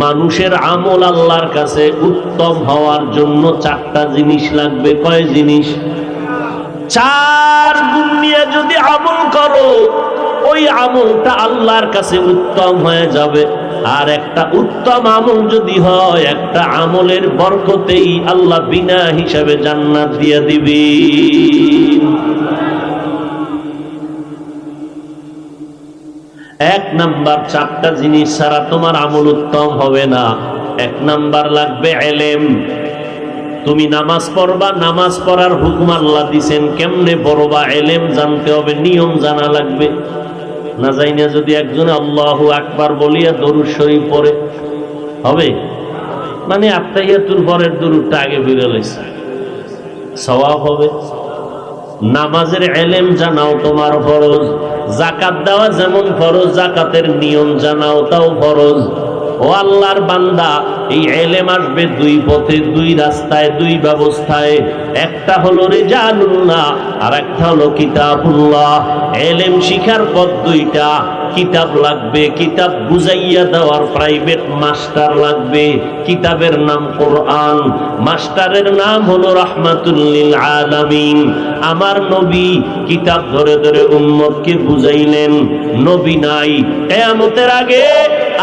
মানুষের আমল আল্লাহর কাছে উত্তম হওয়ার জন্য চারটা জিনিস লাগবে। কয় জিনিস? চার গুণ নিয়ে যদি আমল করো ওই আমলটা আল্লাহর কাছে উত্তম হয়ে যাবে। আর একটা উত্তম আমল যদি হয়, একটা আমলের বরকতেই আল্লাহ বিনা হিসাবে জান্নাত দিয়ে দিবে। এক নাম্বার, চারটা জিনিস ছাড়া তোমার আমল উত্তম হবে না। এক নাম্বার লাগবে ইলম। তুমি নামাজ পড়বা, নামাজ পড়ার হুকুম আল্লাহ দিবেন, কেমনে পড়বা ইলম জানতে হবে, নিয়ম জানা লাগবে। না জানি যদি একজন আল্লাহু আকবার বলিয়া দরুদ শরীফ পড়ে হবে? মানে আত্তাহিয়াতুল পরের দরুদটা আগে বেরিয়ে লইছে, সওয়াব হবে। নামাজের ইলম জানাও তোমার ফরজ। যাকাত দেওয়া যেমন ফরজ, যাকাতের নিয়ম জানাও তাও ফরজ। ও আল্লাহর বান্দা, এই ইলম আসবে দুই পথে, দুই রাস্তায়, দুই ব্যবস্থায়। একটা হলো রিজালুল্লাহ আর একটা হলো কিতাবুল্লাহ। ইলম শিখার পথ দুইটা। কিতাব লাগবে, কিতাব বুঝাইয়া দেওয়ার প্রাইভেট মাস্টার লাগবে। কিতাবের নাম কোরআন, মাস্টারের নাম হলো রাহমাতুল লিল আলামিন। আমার নবী কিতাব ধরে ধরে উম্মতকে বুঝাইলেন। নবী নাই, কিয়ামতের আগে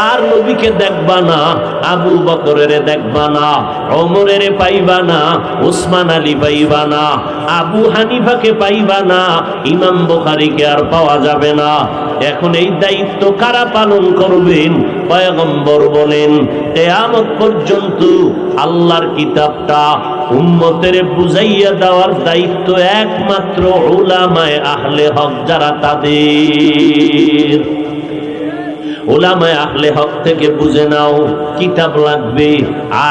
আর নবীকে দেখবা না, আবু বকরের দেখবা না, ওমরের পাইবা না, উসমান আলী পাইবা না, আবু হানিফাকে পাইবা না, ইমাম বুখারীকে আর পাওয়া যাবে না। এখন এই দায়িত্ব কারা পালন করবেন? পয়গম্বর বলেন কিয়ামত পর্যন্ত আল্লাহর কিতাবটা উম্মতের বুঝাইয়া দেওয়ার দায়িত্ব একমাত্র উলামায়ে আহলে হক যারা, তাদের। উলামায়ে আহলে হক থেকে বুঝে নাও, কিতাব লাগবে,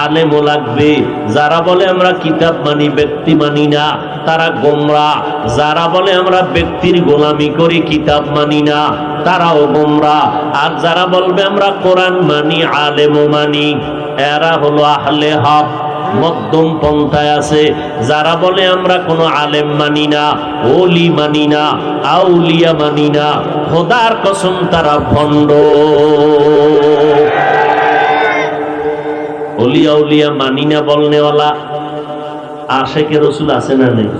আলেমও লাগবে। যারা বলে আমরা কিতাব মানি, ব্যক্তি মানি না, তারা গোমরাহ। যারা বলে আমরা ব্যক্তির গোলামি করি, কিতাব মানি না, তারাও গোমরাহ। আর যারা বলবে আমরা কোরআন মানি, আলেমও মানি, এরা হলো আহলে হক, মধ্যম পন্থায় আছে। যারা বলে আমরা কোনো আলেম মানি না, ওলি মানি না, আউলিয়া মানি না, খোদার কসম তারা ভণ্ড। ওলি আউলিয়া মানি না বলনেওয়ালা আশেকে রসুল আছে না নেই?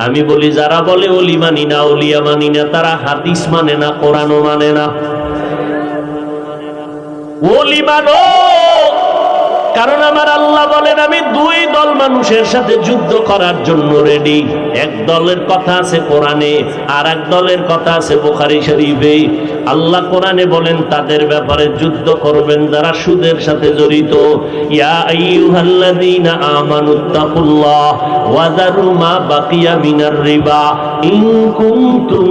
আমি বলি যারা বলে ওলি মানি না, আউলিয়া মানি না, তারা হাদিস মানে না, কোরআনও মানে না। ওলি মানো, কারণ আমার আল্লাহ বলেন আমি দুই দল মানুষের সাথে যুদ্ধ করার জন্য রেডি। এক দলের কথা আছে কোরআনে, আর এক দলের কথা আছে বুখারী শরীফে। আল্লাহ কোরআনে বলেন তাদের ব্যাপারে যুদ্ধ করবেন যারা সুদের সাথে জড়িত। ইয়া আইয়ুহাল্লাযীনা আমানুত্তাকুল্লাহ ওয়া যারু মা বাকিয়া মিনার রিবা ইন কুনতুম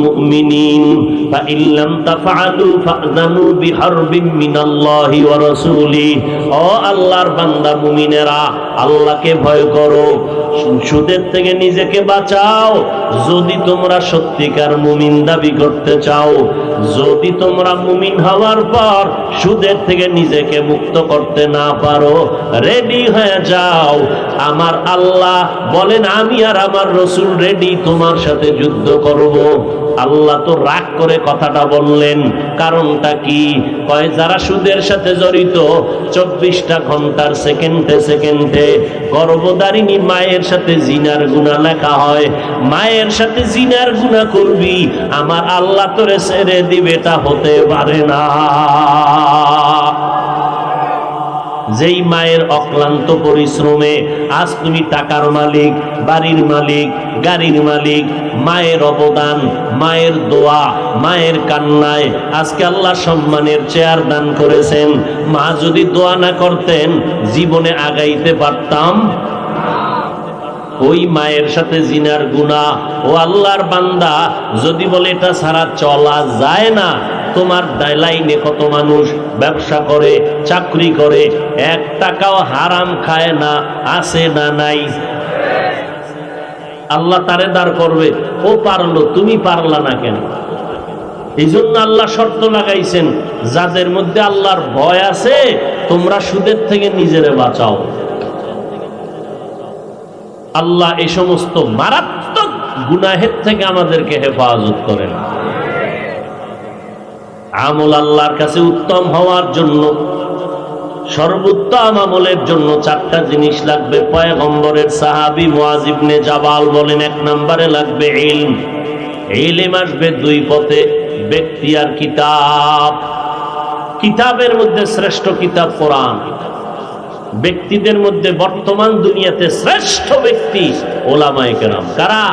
মুমিনিন ফা ইন লাম তাফআলু ফাযনু বিহারবিন মিনাল্লাহি ওয়া রাসূলিহি। ও আল্লাহর বান্দা মুমিনেরা, আল্লাহকে ভয় করো, সুদের থেকে নিজেকে বাঁচাও। যদি তোমরা সত্যিকার মুমিন দাবি করতে চাও, যদি তোমরা মুমিন হওয়ার পর সুদের থেকে নিজেকে মুক্ত করতে না পারো, রেডি হয়ে যাও। আমার আল্লাহ বলেন আমি আর আমার রাসূল রেডি তোমার সাথে যুদ্ধ করব। আল্লাহ তো রাগ করে কথাটা বললেন, কারণটা কি? কয় যারা সুদের সাথে জড়িত 24টা ঘন্টার সেকেন্ডে সেকেন্ডে গর্ভধারিণী মায়ের সাথে জিনার গুনাহ লেখা হয়। মায়ের সাথে জিনার গুনাহ করবি, আমার আল্লাহ তোরে ছেড়ে দিবে, তা হতে পারে না। যেই মায়ের অক্লান্ত পরিশ্রমে আজ তুমি টাকার মালিক, বাড়ির মালিক, গাড়ির মালিক, মায়ের অবদান, মায়ের দোয়া, মায়ের কান্নায় আজকে আল্লাহ সম্মানের চেয়ার দান করেছেন। মা যদি দোয়া না করতেন জীবনে আগাইতে পারতাম? ওই মায়ের সাথে জিনার গুনাহ। ও আল্লাহর বান্দা, যদি বলে এটা ছাড়া চলা যায় না, তোমার লাইনে কত মানুষ ব্যবসা করে, চাকরি করে, 1 টাকাও হারাম খায় না, আছে না নাই? আল্লাহ তারে দাঁড় করবে, ও পারলো, তুমি পারলা না কেন? এই জন্য আল্লাহ শর্ত লাগাইছেন, যাদের মধ্যে আল্লাহর ভয় আছে তোমরা সুদের থেকে নিজেরে বাঁচাও। আল্লাহ এই সমস্ত মারাত্মক গুনাহের থেকে আমাদেরকে হেফাজত করেন। আমল আল্লাহর কাছে উত্তম হওয়ার জন্য, সর্বোত্তম আমলের জন্য 4টা জিনিস লাগবে। পয়গম্বরের সাহাবী মুআয ইবনে জাবাল বলেন, 1 নম্বরে লাগবে ইলম। ইলম আসবে 2 পথে, ব্যক্তি আর কিতাব। কিতাবের মধ্যে শ্রেষ্ঠ কিতাব কোরআন। ব্যক্তিদের মধ্যে বর্তমান দুনিয়াতে শ্রেষ্ঠ ব্যক্তি ওলামায়ে কেরাম। কারা?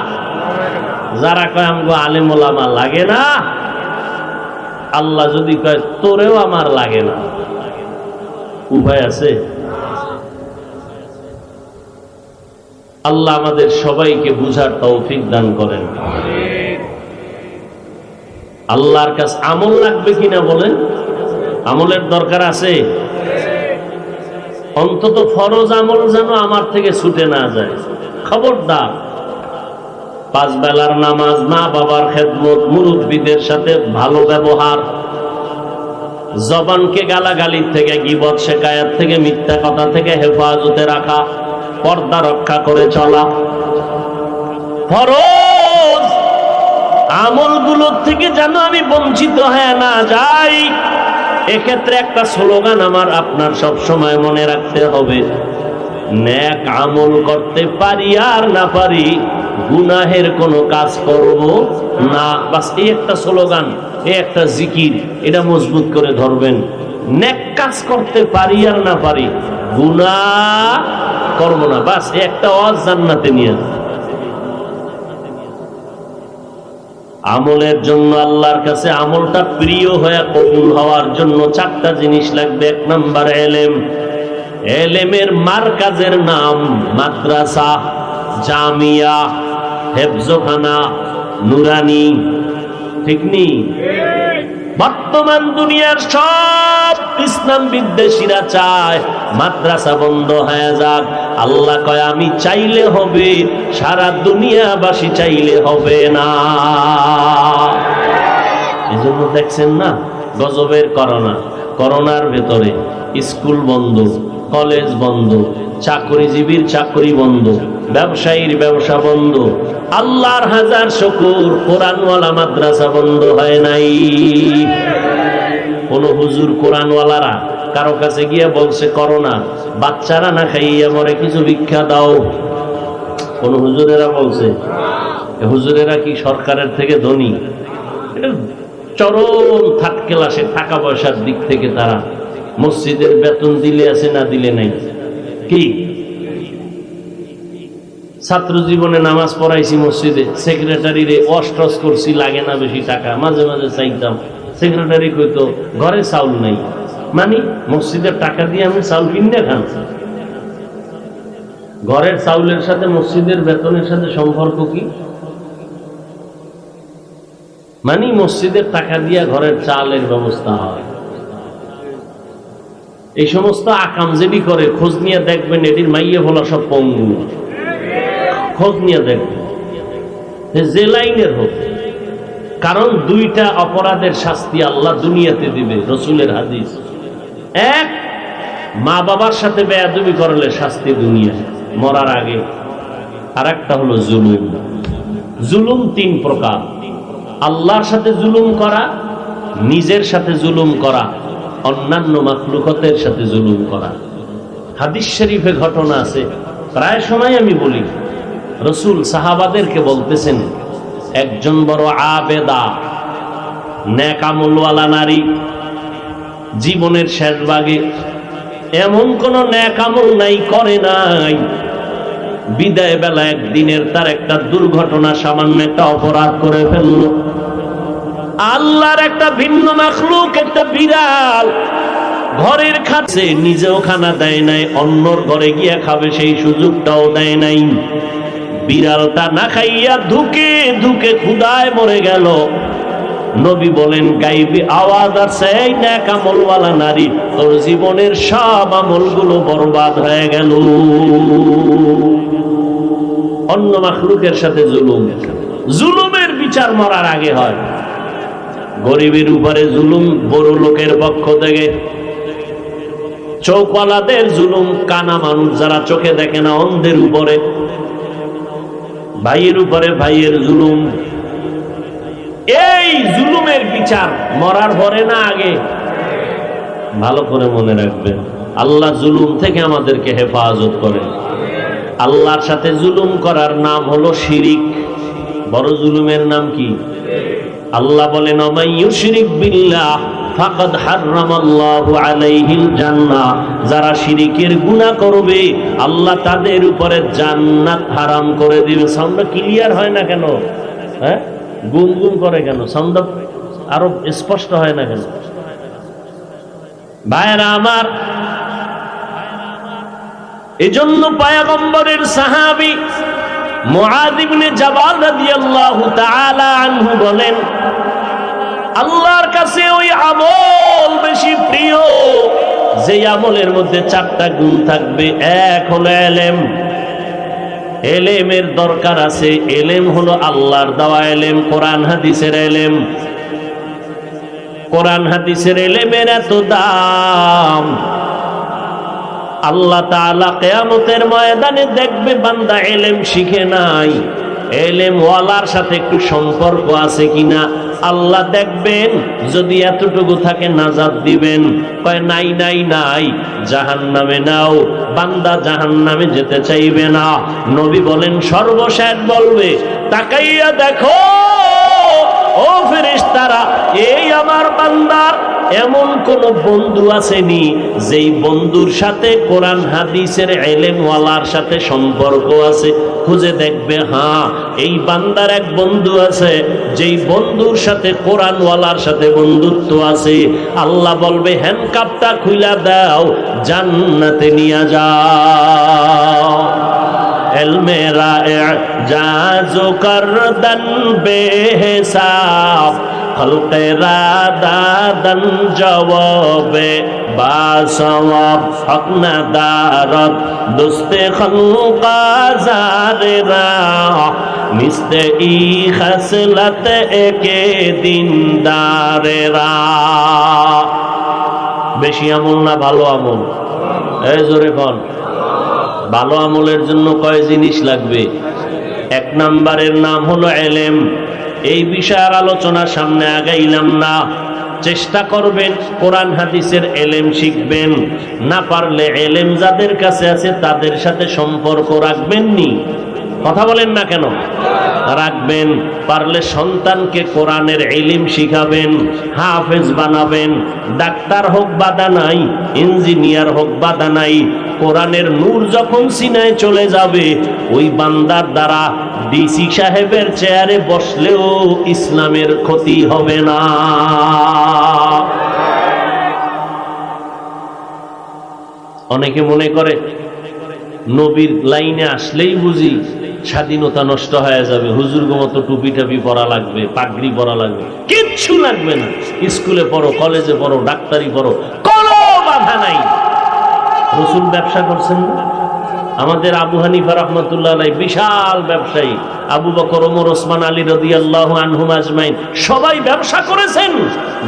যারা কয় আমগো আলেম ওলামা লাগে না, আল্লাহ যদি কয় তোরেও আমার লাগে না, উপায় আছে? আল্লাহ আমাদের সবাইকে বুঝার তৌফিক দান করেন। আল্লাহর কাছে আমল লাগবে কিনা বলেন? আমলের দরকার আছে। অন্তত ফরজ আমল যেন আমার থেকে ছুটে না যায়। খবরদার, 5 বেলার নামাজ, মা বাবার খেদমত, মুরব্বীদের সাথে ভালো ব্যবহার, জবানকে গালাগালির থেকে, গীবত শিকায়াত থেকে, মিথ্যা কথা থেকে হেফাজতে রাখা, পর্দা রক্ষা করে চলা। ফরজ আমলগুলোর থেকে যেন আমি বঞ্চিত হয়ে না যাই। এক্ষেত্রে একটা স্লোগান আমার আপনার সব সময় মনে রাখতে হবে, নেক আমল করতে পারি আর না পারি, গুনাহের কোনো কাজ করব না। বাস এই একটা স্লোগান, এই একটা জিকির, এটা মজবুত করে ধরবেন। নেক কাজ করতে পারি আর না পারি, গুনাহ করব না, বাস এই একটা ওয়াজ জান্নাতে নিয়ে। আমলের জন্য আল্লাহর কাছে আমলটা প্রিয় হয়ে কবুল হওয়ার জন্য 4টা জিনিস লাগবে। 1 নম্বর ইলম। ইলমের মারকাজের নাম মাদ্রাসা, জামিয়া, হেফজখানা, নুরানি। ঠিক নি? বর্তমান দুনিয়ার সব ইসলাম বিদ্বেষীরা চায় মাদ্রাসা বন্ধ হয়ে যাক। আল্লাহ কয় আমি চাইলে হবে, সারা দুনিয়াবাসী চাইলে হবে না। এজন্য দেখছেন না গজবের করোনা, করোনার ভেতরে স্কুল বন্ধ, কলেজ বন্ধ, চাকরিজীবীর চাকরি বন্ধ, ব্যবসায়ীর ব্যবসা বন্ধ। আল্লাহর হাজার শুকর, কোরআনওয়ালা মাদ্রাসা বন্ধ হয় নাই। কোন হুজুর কোরআনওয়ালারা কারো কাছে গিয়ে বলছে করোনা, বাচ্চারা না খাইয়া মরে, কিছু ভিক্ষা দাও? কোন হুজুরেরা বলছে? হুজুরেরা কি সরকারের থেকে ধনী? এটা চরম থার্ড ক্লাসে, টাকা পয়সার দিক থেকে তারা মসজিদের বেতন দিলে আছে, না দিলে নাই। কি ছাত্র জীবনে নামাজ পড়াইছি মসজিদে, সেক্রেটারিরে অস্টস করছি, লাগে না বেশি টাকা, মাঝে মাঝে চাইতাম। সেক্রেটারি কইতো ঘরে চাউল নাই, মানে মসজিদের টাকা দিয়ে আমি চাউল কিনে খান। ঘরের চাউলের সাথে মসজিদের বেতনের সাথে সম্পর্ক কি? মানে মসজিদের টাকা দিয়া ঘরের চালের ব্যবস্থা হয়। এই সমস্ত আকাম যেবি করে, খোঁজ নিয়ে দেখবেন এটির মাইয়ে বলা সব পঙ্গু। খোঁজ নিয়ে দেখবেন যে লাইনের হোক, কারণ 2টা অপরাধের শাস্তি আল্লাহ দুনিয়াতে দিবে, রসুলের হাদিস। 1, মা বাবার সাথে বেয়াদবি করলে শাস্তি দুনিয়ায় মরার আগে। আর একটা হলো জুলুম। জুলুম 3 প্রকার: আল্লাহর সাথে জুলুম করা, নিজের সাথে জুলুম করা, অন্যান্য মাখলুকতের সাথে জুলুম করা। হাদিস শরীফে ঘটনা আছে, প্রায় সময় আমি বলি, রসুল সাহাবাদেরকে বলতেছেন, একজন বড় আবেদা, নেক আমলওয়ালা নারী জীবনের শেষ ভাগে এমন কোন নেক আমল নাই করে নাই, বিদায় বেলা একদিনের তার একটা দুর্ঘটনা, সামান্য একটা অপরাধ করে ফেলল। আল্লাহর একটা ভিন্ন মাখলুক, একটা বিড়াল ঘরের খাচ্ছে, নিজেও খানা দেয় নাই, অন্যর ঘরে গিয়া খাবে সেই সুযোগটাও দেয় নাই। বিড়ালটা না খাইয়া ধুকে ধুকে ক্ষুধায় মরে গেল। নবী বলেন গাইবি আওয়াজ আসছে, এই নেক আমলওয়ালা নারী, তোর জীবনের সব আমলগুলো বরবাদ হয়ে গেল। অন্য মাখলুকের সাথে জুলুম, জুলুমের বিচার মরার আগে হয়। গরিবের উপরে জুলুম বড় লোকের পক্ষ থেকে, চৌকওয়ালাদের জুলুম, কানা মানুষ যারা চোখে দেখে না অন্ধের উপরে, ভাইয়ের উপরে ভাইয়ের জুলুম। এই জুলুমের বিচার মরার পরে না আগে? ভালো করে মনে রাখবেন, আল্লাহ জুলুম থেকে আমাদেরকে হেফাজত করেন। আল্লাহর সাথে জুলুম করার নাম হলো শিরিক। বড় জুলুমের নাম কি? আল্লাহ বলেন ওমাই ইউশরিক বিল্লাহ ফাকাদ হারামাল্লাহু আলাইহিল জান্নাহ, যারা শিরিকের গুনাহ করবে আল্লাহ তাদের উপরে জান্নাত হারাম করে দিবে। সাউন্ড ক্লিয়ার হয় না কেন? হ্যাঁ, গুম গুম করে কেন? সাউন্ড আরো স্পষ্ট হয় না কেন? ভাইরা আমার, এজন্য পয়গম্বরের সাহাবী মুআয ইবনে জাবাল রাদিয়াল্লাহু তাআলা আনহু বলেন, আল্লাহর কাছে ওই আমল বেশি প্রিয় যে আমলের মধ্যে চারটা গুণ থাকবে। এক হলো ইলম, ইলমের দরকার আছে। ইলম হলো আল্লাহর দেওয়া ইলম, কোরআন হাদিসের ইলম। কোরআন হাদিসের ইলমের এত দাম, আল্লাহ তাআলা কিয়ামতের ময়দানে দেখবে বান্দা ইলম শিখে নাই, ইলম ওয়ালার সাথে একটু সম্পর্ক আছে কিনা আল্লাহ দেখবেন। যদি এতটুকু থাকে নাজাত দিবেন, কয় নাই নাই নাই, জাহান্নামে নাও। বান্দা জাহান্নামে যেতে চাইবে না। নবী বলেন সর্বশেষ বলবে, তাকাইয়া দেখো ও ফেরেশতারা, এই আমার বান্দার এমন কোন বন্ধু আসেনি যেই বন্ধুর সাথে কোরআন হাদিসের ইলমওয়ালার সাথে সম্পর্ক আছে? খুঁজে দেখবে, হ্যাঁ এই বান্দার এক বন্ধু আছে, যেই বন্ধুর সাথে কোরআনওয়ালার সাথে বন্ধুত্ব আছে। আল্লাহ বলবে হ্যান্ডকাপটা খুইলা দাও, জান্নাতে নিয়ে যাও। ইলমে রা'জাজু করদন বেহিসাব, খলকে রাদাদন জওয়াবে বাসওয়াব, হক নাদারত দুস্তে খলকা জারেরা, মিস্তে ই খসলত একে দিনদারেরা। বেশি আমল না ভালো আমল? এই জোরে বল। ভালো আমলের জন্য কয় জিনিস লাগবে? এক নাম্বারের নাম হলো ইলম। এই বিষয়ের আলোচনা সামনে আগাইলাম না। চেষ্টা করবেন কোরআন হাদিসের ইলম শিখবেন। না পারলে ইলম যাদের কাছে আছে তাদের সাথে সম্পর্ক রাখবেন নি? কথা বলেন না কেন? রাখবেন। পারলে সন্তানকে কোরআনের ইলম শিখাবেন, হাফেজ বানাবেন। ডাক্তার হোক বাধা নাই, ইঞ্জিনিয়ার হোক বাধা নাই। কোরআনের নূর যখন সিনায় চলে যাবে, ওই বান্দার দ্বারা ডিসি সাহেবের চেয়ারে বসলেও ইসলামের ক্ষতি হবে না। অনেকে মনে করে নবীর লাইনে আসলেই বুঝি স্বাধীনতা নষ্ট হয়ে যাবে, হুজুরগো মতো টুপি টাপি পরা লাগবে, পাগড়ি পরা লাগবে। কিচ্ছু লাগবে না। স্কুলে পড়ো, কলেজে পড়ো, ডাক্তারি পড়ো, কোনো বাধা নাই। রাসূল ব্যবসা করছেন না? আমাদের আবু হানিফা রাহমাতুল্লাহ আলাইহি বিশাল ব্যবসায়ী, আবু বকর, ওমর, ওসমান, আলী রাদিয়াল্লাহু আনহুম আজমাইন সবাই ব্যবসা করেছেন।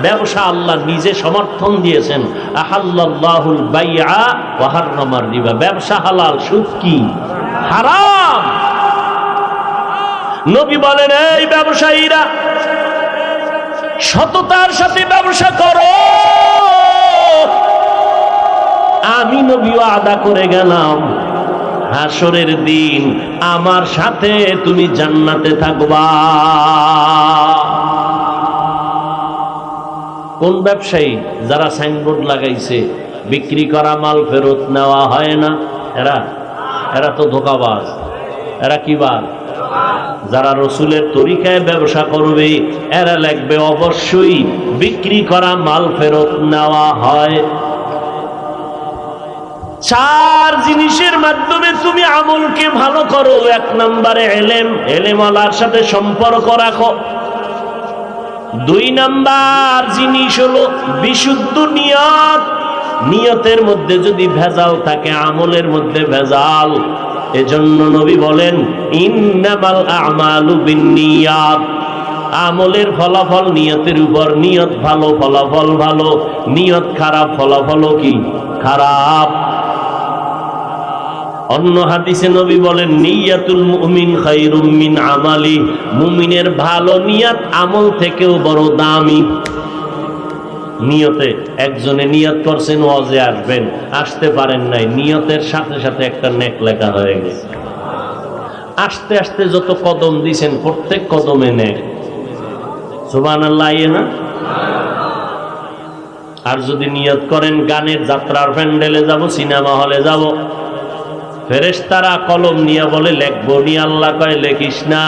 ব্যবসা আল্লাহ নিজে সমর্থন দিয়েছেন। আহাল্লাল্লাহুল বাইআ ওয়া হাররামার রিবা। ব্যবসা হালাল, সুদ কি হারাম। নবী বলেন, এই ব্যবসায়ীরা সততার সাথে ব্যবসা করো। আমি নবী ওয়াদা করে গেলাম, হাসরের দিন আমার সাথে তুমি জান্নাতে থাকবা। কোন ব্যবসায়ী? যারা সাইনবোর্ড লাগাইছে বিক্রি করা মাল ফেরত নেওয়া হয় না। এরা এরা তো ধোঁকাবাজ। এরা কি বাদ? যারা রসুলের তরিকায় ব্যবসা করবে এরা লিখবে অবশ্যই বিক্রি করা মাল ফেরত নেওয়া হয়। চার জিনিসের মাধ্যমে তুমি আমলকে ভালো করো। এক নম্বরে এলেম, এলেমওয়ালার সাথে সম্পর্ক রাখো। দুই নাম্বার জিনিস হলো বিশুদ্ধ নিয়ত। নিয়তের মধ্যে যদি ভেজাল থাকে, আমলের মধ্যে ভেজাল। এজন্য নবী বলেন ইন্নামাল আমালু বিন্নিয়াত, আমলের ফলাফল নিয়তের উপর। নিয়ত ভালো ফলাফল ভালো, নিয়ত খারাপ ফলাফল কি খারাপ। অন্য হাদিসে নবী বলেন নিয়াতুল মুমিন খায়রুম মিন আমালি, মুমিনের ভালো নিয়ত আমল থেকেও বড় দামি। নিয়তে একজনে নিয়ত করছেন ওয়াজে আসবেন, আসতে পারেন নাই, নিয়তের সাথে সাথে একটা নেক লেখা হয়ে গেছে। আসতে আসতে যত কদম দিছেন প্রত্যেক কদমে নেক। সুবহানাল্লাহ না? আর যদি নিয়ত করেন গানের যাত্রার প্যান্ডেলে যাব, সিনেমা হলে যাব, ফেরেশতারা কলম নিয়ে বলে লেখবো নি, আল্লাহ কয় লেখিস না।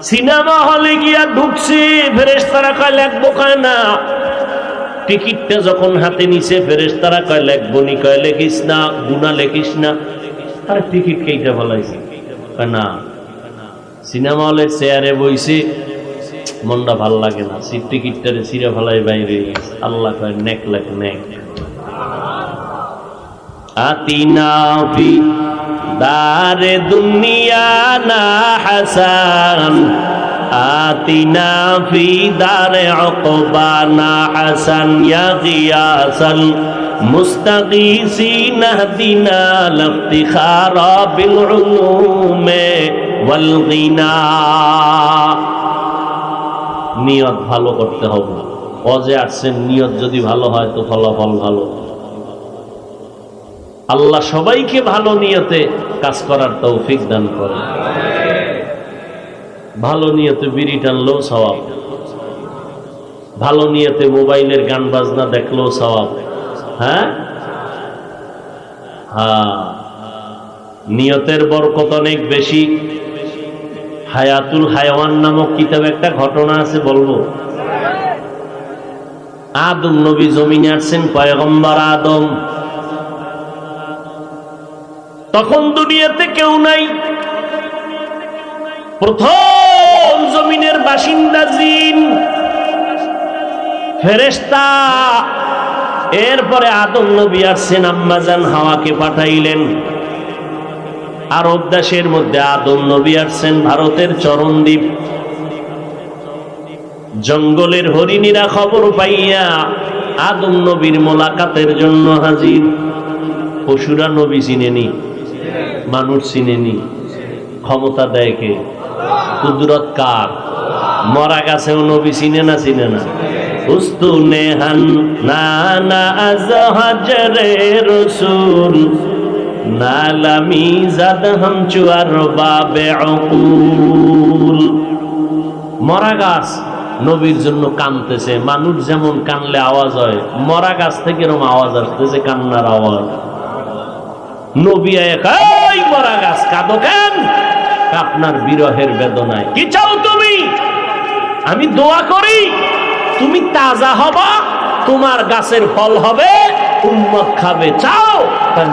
সিনেমা হলে গিয়া ঢুকছি, ফেরেশতারা কয় লেখবো, কয় না। টিকিটটা যখন হাতে নিছে ফেরেশতারা কয় লেখবো নি, কয় লেখিস না, গুনাহ লেখিস না। আরে টিকিট কেইটা ফলাইছে, কয় না। সিনেমা হলের চেয়ারে বইছে, মনটা ভাল লাগে না, টিকিটটারে ছিঁড়ে ফেলাই বাইরে গেছে। আল্লাহ কয় নেক লেখ, নেক। আতিনা ফি দারে দুনিয়া না হাসান, আতিনা ফি দারে উকবা না হাসান, ইয়া গিয়াসাল মুস্তাগীসিন হদিনা লিফতিখারা বিল উলুমে ওয়াল গিনা। নিয়ত ভালো করতে হবে। ওয়াজে আসছেন, নিয়ত যদি ভালো হয় তো ফলাফল ভালো। আল্লাহ সবাইকে ভালো নিয়তে কাজ করার তৌফিক দান করে। ভালো নিয়তে বিড়ি টানলেও সওয়াব, ভালো নিয়তে মোবাইলের গান বাজনা দেখলেও সওয়াব। হ্যাঁ হ্যাঁ, নিয়তের বরকত অনেক বেশি। হায়াতুল হায়াওয়ান নামক কিতাবে একটা ঘটনা আছে, বলবো। আদম নবী জমিনে আসছেন, পয়গম্বর আদম। তখন দুনিয়াতে কেউ নাই, প্রথম জমিনের বাসিন্দা জিন, ফেরেশতা। এরপরে আদম নবী আসছেন, আম্মাজান হাওয়াকে পাঠাইলেন। আরব দেশের মধ্যে আদম নবী আসছেন, ভারতের চরণদ্বীপ। জঙ্গলের হরিণীরা খবর পাইয়া আদম নবীর মোলাকাতের জন্য হাজির। পশুরা নবী চিনেনি, মানুষ চিনেনি। ক্ষমতা দেয় কে? কুদরত কার? মরা গাছেও নবী চিনে না, চিনে না। উস্তুনে হান নানা আজ হাজরে রসুল, নালামি জাদ হাম চুয়ার বাবে অকুল। মরা গাছ নবীর জন্য কানতেছে। মানুষ যেমন কানলে আওয়াজ হয়, মরা গাছ থেকে এরকম আওয়াজ আসতেছে, কান্নার আওয়াজ। নবী এই মরা গাছ কাঁদো কেন? আপনার বিরহের বেদনায়। কি চাও তুমি? আমি দোয়া করি তুমি তাজা হবা, তোমার গাছের ফল হবে, উম্মত খাবে। চাও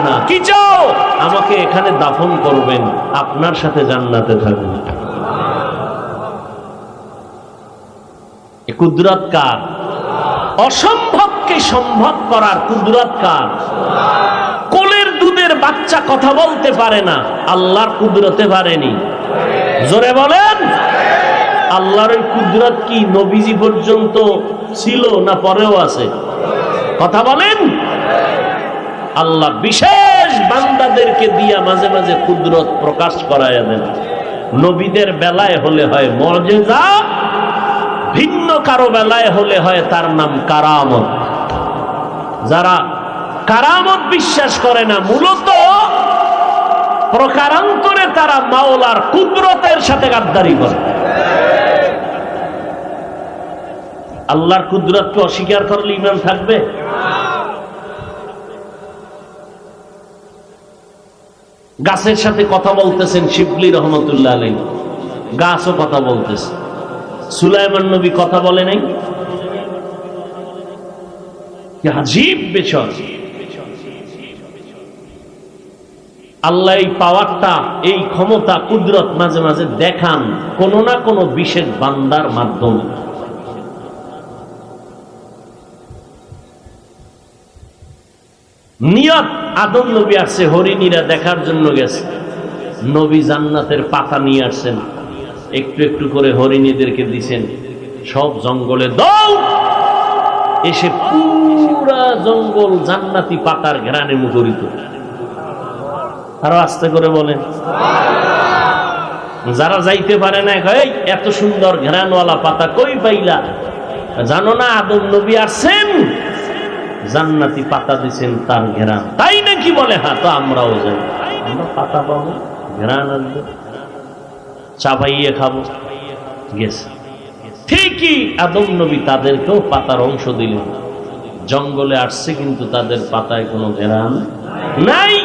না? কি চাও? আমাকে এখানে দাফন করবেন, আপনার সাথে জান্নাতে থাকবেন। কুদরত কার? অসম্ভবকে সম্ভব করার কুদরত কার? কোলের দুধের বাচ্চা কথা বলতে পারে না, আল্লাহর কুদরতে পারেনি। জোরে বলেন। আল্লাহর ওই কুদরত কি নবীজি পর্যন্ত ছিল না পরেও আছে? কথা বলেন। আল্লাহ বিশেষ বান্দাদেরকে দিয়া মাঝে মাঝে কুদরত প্রকাশ করায় দেন। নবীদের বেলায় হলে হয় মুজিজা, ভিন্ন কারো বেলায় হলে হয় তার নাম কারামত। যারা কারামত বিশ্বাস করে না, মূলত প্রকারান্তরে তারা মাওলার কুদরতের সাথে গাদ্দারি করে। আল্লাহর কুদরতকে অস্বীকার করলে ঈমান থাকবে? গাছের সাথে কথা বলতেছেন শিবলি রহমতুল্লাহ আলাইহি, গাছও কথা বলতেছে। সুলাইমান নবী কথা বলে নাই? কি আজীব বিষয়! আল্লাহ এই পাওয়ারটা, এই ক্ষমতা, কুদরত মাঝে মাঝে দেখান কোন না কোন বিশেষ বান্দার মাধ্যমে। নিয়ত আদম নবী আসছে, হরিণীরা দেখার জন্য গেছে। নবী জান্নাতের পাতা নিয়ে আসছেন, একটু একটু করে হরিণীদেরকে দিছেন। সব জঙ্গলে দৌড়, এসে পুরা জঙ্গল জান্নাতি পাতার ঘ্রাণে মুখরিত। আরো আস্তে করে বলেন। যারা যাইতে পারে না, এত সুন্দর ঘ্রাণওয়ালা পাতা কই পাইলা? জানো না আদম নবী আসছেন, জান্নাতি পাতা দিছেন, তার ঘ্রাণ। তাই নাকি? বলে হ্যাঁ। তো আমরাও যাই, আমরা পাতা পাবো, ঘ্রাণ আসবে, চাবাইয়ে খাবো। গেছে ঠিকই, আদম নবী তাদেরকেও পাতার অংশ দিলেন। জঙ্গলে আসছে কিন্তু তাদের পাতায় কোনো ঘ্রাণ নাই।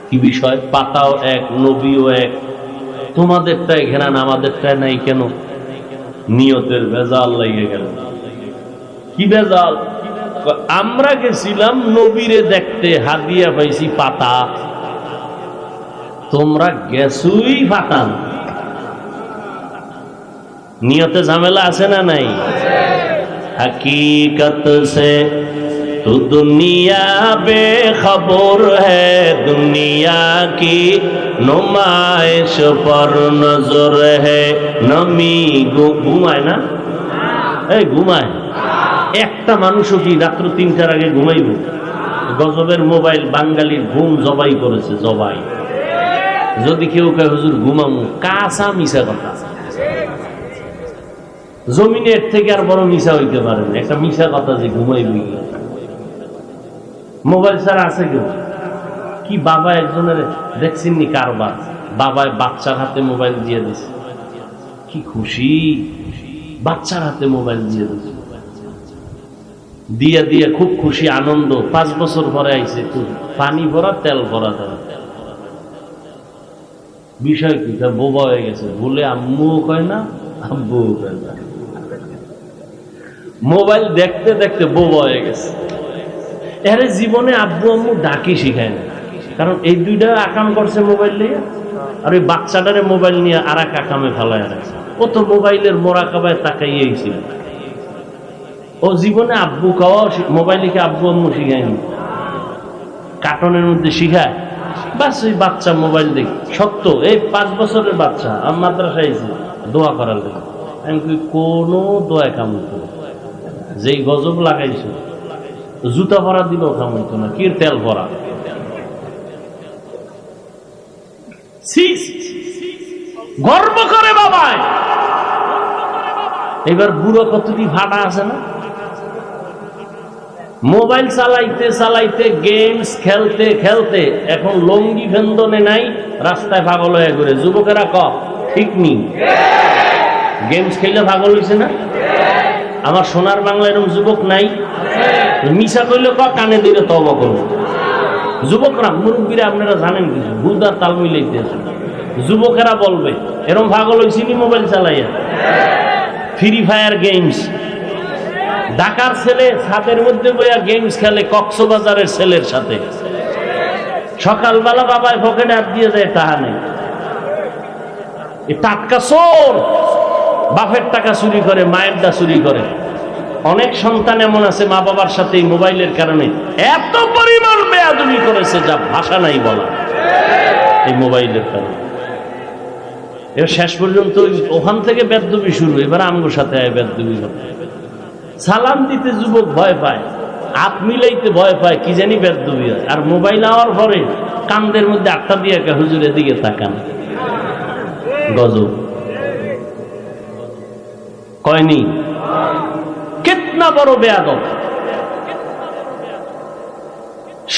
কি বিষয়? পাতাও এক, নবীও এক। তোমাদেরটাই ঘ্রাণ, আমাদেরটাই নাই কেন? নিয়তের ভেজাল লেগে গেল। কি ভেজাল? আমরা গেছিলাম নবীরে দেখতে, হাদিয়া পাইছি পাতা, তোমরা গেছুই পাতা। নিয়তে ঝামেলা আছে না নাই? হकीकत से तो दुनिया बेखबर है, दुनिया की नुमाइश पर नजर है। नमी ঘুমায় না? এই ঘুমায়। একটা মানুষও কি রাত্র ৩টার আগে ঘুমাইব? গজবের মোবাইল বাঙালির ঘুম জবাই করেছে, জবাই। যদি কেউ কয় হুজুর ঘুমামু, কাঁচা মিশা কথা। জমিনের থেকে আর বড় মিশা হইতে পারে না একটা মিশা কথা যে ঘুমাইবি। মোবাইল ছাড়া আছে কেউ? কি বাবা একজনের দেখছেননি কারবার, বাবায় বাচ্চার হাতে মোবাইল দিয়ে দিছে, কি খুশি! বাচ্চার হাতে মোবাইল দিয়ে দিছে, দিয়ে দিয়ে খুব খুশি, আনন্দ। 5 বছর পরে আইছে, পানি ভরা তেল ভরা দেয়। বিষয় কি? বোবা হয়ে গেছে, বলে আম্মু কয় না, আব্বু কয় না। মোবাইল দেখতে দেখতে বোবা হয়ে গেছে। এর জীবনে আব্বু আম্মু ডাকি শিখায় না, কারণ এই দুইটা আকাম করছে মোবাইল নিয়ে, আর ওই বাচ্চাটারে মোবাইল নিয়ে আর এক আকামে ফেলায় রাখছে। ও তো মোবাইলের মোরাকাবায় তাকাইয়েই ছিল। ও জীবনে আব্বু খাওয়া, মোবাইলকে আব্বু আম্মু শিখায়নি, কার্টনের মধ্যে শিখায়। বাস ওই বাচ্চা মোবাইল দেখি। সত্য, এই 5 বছরের বাচ্চা আমি মাদ্রাসায় দোয়া করার জন্য, আমি কোনো দোয়া কাম হইতো না। যেই গজব লাগাইছো, জুতা ভরা দিলেও কাম হইতো না, কি তেল ভরা। গর্ব করে বাবায়। এবার বুড়ো কতটি ভাড়া আছে না? মোবাইল চালাইতে চালাইতে, গেমস খেলতে খেলতে এখন লঙ্গি ফেন্দনে নাই, রাস্তায় পাগল হয়ে ঘুরে। যুবকেরা ক ঠিক নি? গেমস খেলে পাগল হয়েছে না? আমার সোনার বাংলা এরকম যুবক নাই? মিশা করলে ক কানে দিলে তওবা করবো। যুবকরা, মুরব্বীরা আপনারা জানেন কিছু, বুদার তাল মিলাইতে। যুবকেরা বলবে এরকম পাগল হয়েছিনি মোবাইল চালাইয়া? Free fire games. ঢাকার ছেলে ছাদের মধ্যে বইয়া গেমস খেলে কক্সবাজারের ছেলের সাথে। সকালবেলা বাবায় পকেটে হাত দিয়ে যায়, টাকা নেই। টাটকা চোর, বাপের টাকা চুরি করে, মায়ের দা চুরি করে। অনেক সন্তান এমন আছে মা বাবার সাথে এই মোবাইলের কারণে এত পরিমাণ বেয়াদবি করেছে যা ভাষা নাই বলা, এই মোবাইলের কারণে। এবার শেষ পর্যন্ত ওখান থেকে বেয়াদবি শুরু, এবার আমগোর সাথে বেয়াদবি হবে। সালাম দিতে যুবক ভয় পায়, হাত মিলাইতে ভয় পায়, কি জানি বেয়াদবি হয়। আর মোবাইল আওয়ার পরে কান্দের মধ্যে আটটা দিয়ে হুজুরের দিকে তাকান, গজব কয়নি? কেতনা বড় বেয়াদব।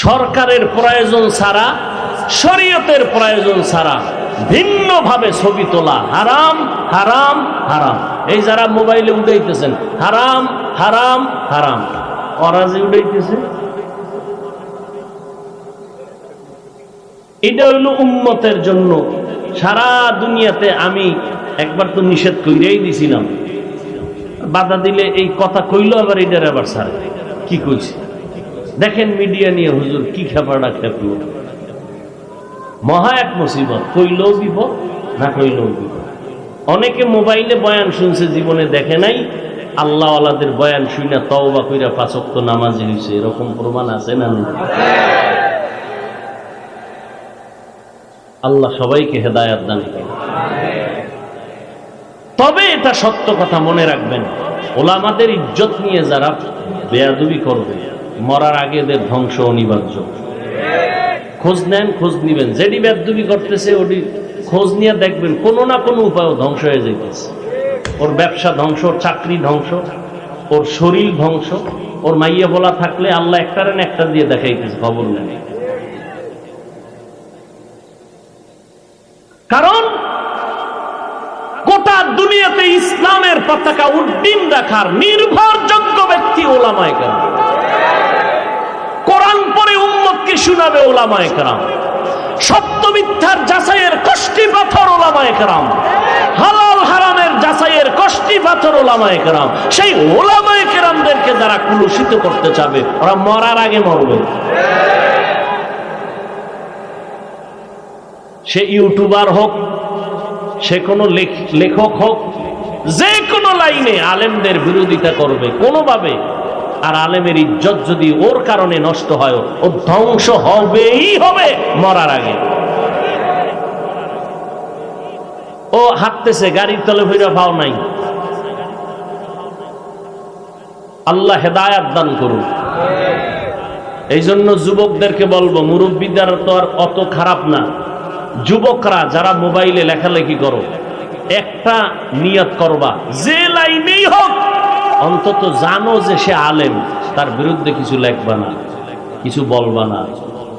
সরকারের প্রয়োজন ছাড়া, শরীয়তের প্রয়োজন ছাড়া ভিন্নভাবে ছবি তোলা হারাম, হারাম, হারাম। এই যারা মোবাইলে উঠাইতেছেন, হারাম, হারাম, হারাম। ওরা যে উঠাইতেছে এটা হইল উম্মতের জন্য। সারা দুনিয়াতে আমি একবার তো নিষেধ কইরাই দিছিলাম, বাধা দিলে এই কথা কইলো আবার এটার আবার ছাড়ে। কি কইছি দেখেন, মিডিয়া নিয়ে হুজুর কি খেপাড়া খেপলো। মহা এক মুসিবত, কইলেও বিপদ, না কইলেও বিপদ। অনেকে মোবাইলে বয়ান শুনছে, জীবনে দেখে নাই। আল্লাহ আল্লাহদের বয়ান শুইনা তওবা কইরা 5 ওয়াক্ত নামাজি হইছে, এরকম প্রমাণ আছে না? আল্লাহ সবাইকে হেদায়েত দান করেন। তবে এটা সত্য কথা মনে রাখবেন, ওলামাদের ইজ্জত নিয়ে যারা বেয়াদবি করবে, মরার আগে এদের ধ্বংস অনিবার্য। খোঁজ নেন, খোঁজ নিবেন, যেটি বেয়াদবি করতেছে ওটি খোঁজ নিয়ে দেখবেন, কোনো না কোনো উপায় ধ্বংস হয়ে যাইতেছে। ওর ব্যবসা ধ্বংস, ওর চাকরি ধ্বংস, ওর শরীর ধ্বংস। ওর মাইয়া বলা থাকলে আল্লাহ একটার একটা দিয়ে দেখাইতেছে, খবর নেই। কারণ গোটা দুনিয়াতে ইসলামের পতাকা উড্ডীন রাখার নির্ভরযোগ্য ব্যক্তি ওলামায়ে কেরাম। কোরআন পড়ে উম্মতকে শোনাবে ওলামায়ে কেরাম। সত্য মিথ্যার যাচাইয়ের কষ্টি পাথর ওলামায়ে কেরাম। হালাল হারামের যাচাইয়ের কষ্টি পাথর ওলামায়ে কেরাম। সেই ওলামায়ে কেরামদেরকে যারা কুলুষিত করতে চাবে, ওরা মরার আগে মরবে। সে ইউটিউবার হোক, সে কোনো লেখক হোক, যে কোনো লাইনে আলেমদের বিরোধিতা করবে কোনোভাবে। আর আলেমের ইজ্জত যদি ওর কারণে নষ্ট হয়, ও ধ্বংস হবেই হবে মরার আগে। ও হাঁটতেছে, গাড়ির তলে ভৈরা পাও নাই। আল্লাহ হেদায়াত দান করুন। এই জন্য যুবকদেরকে বলবো, মুরব্বীদের তো আর অত খারাপ না। যুবকরা যারা মোবাইলে লেখালেখি করো, একটা নিয়ত করবা, যে লাইনেই হোক অন্তত জানো যে সে আলেম, তার বিরুদ্ধে কিছু লেখবা না, কিছু বলবা না।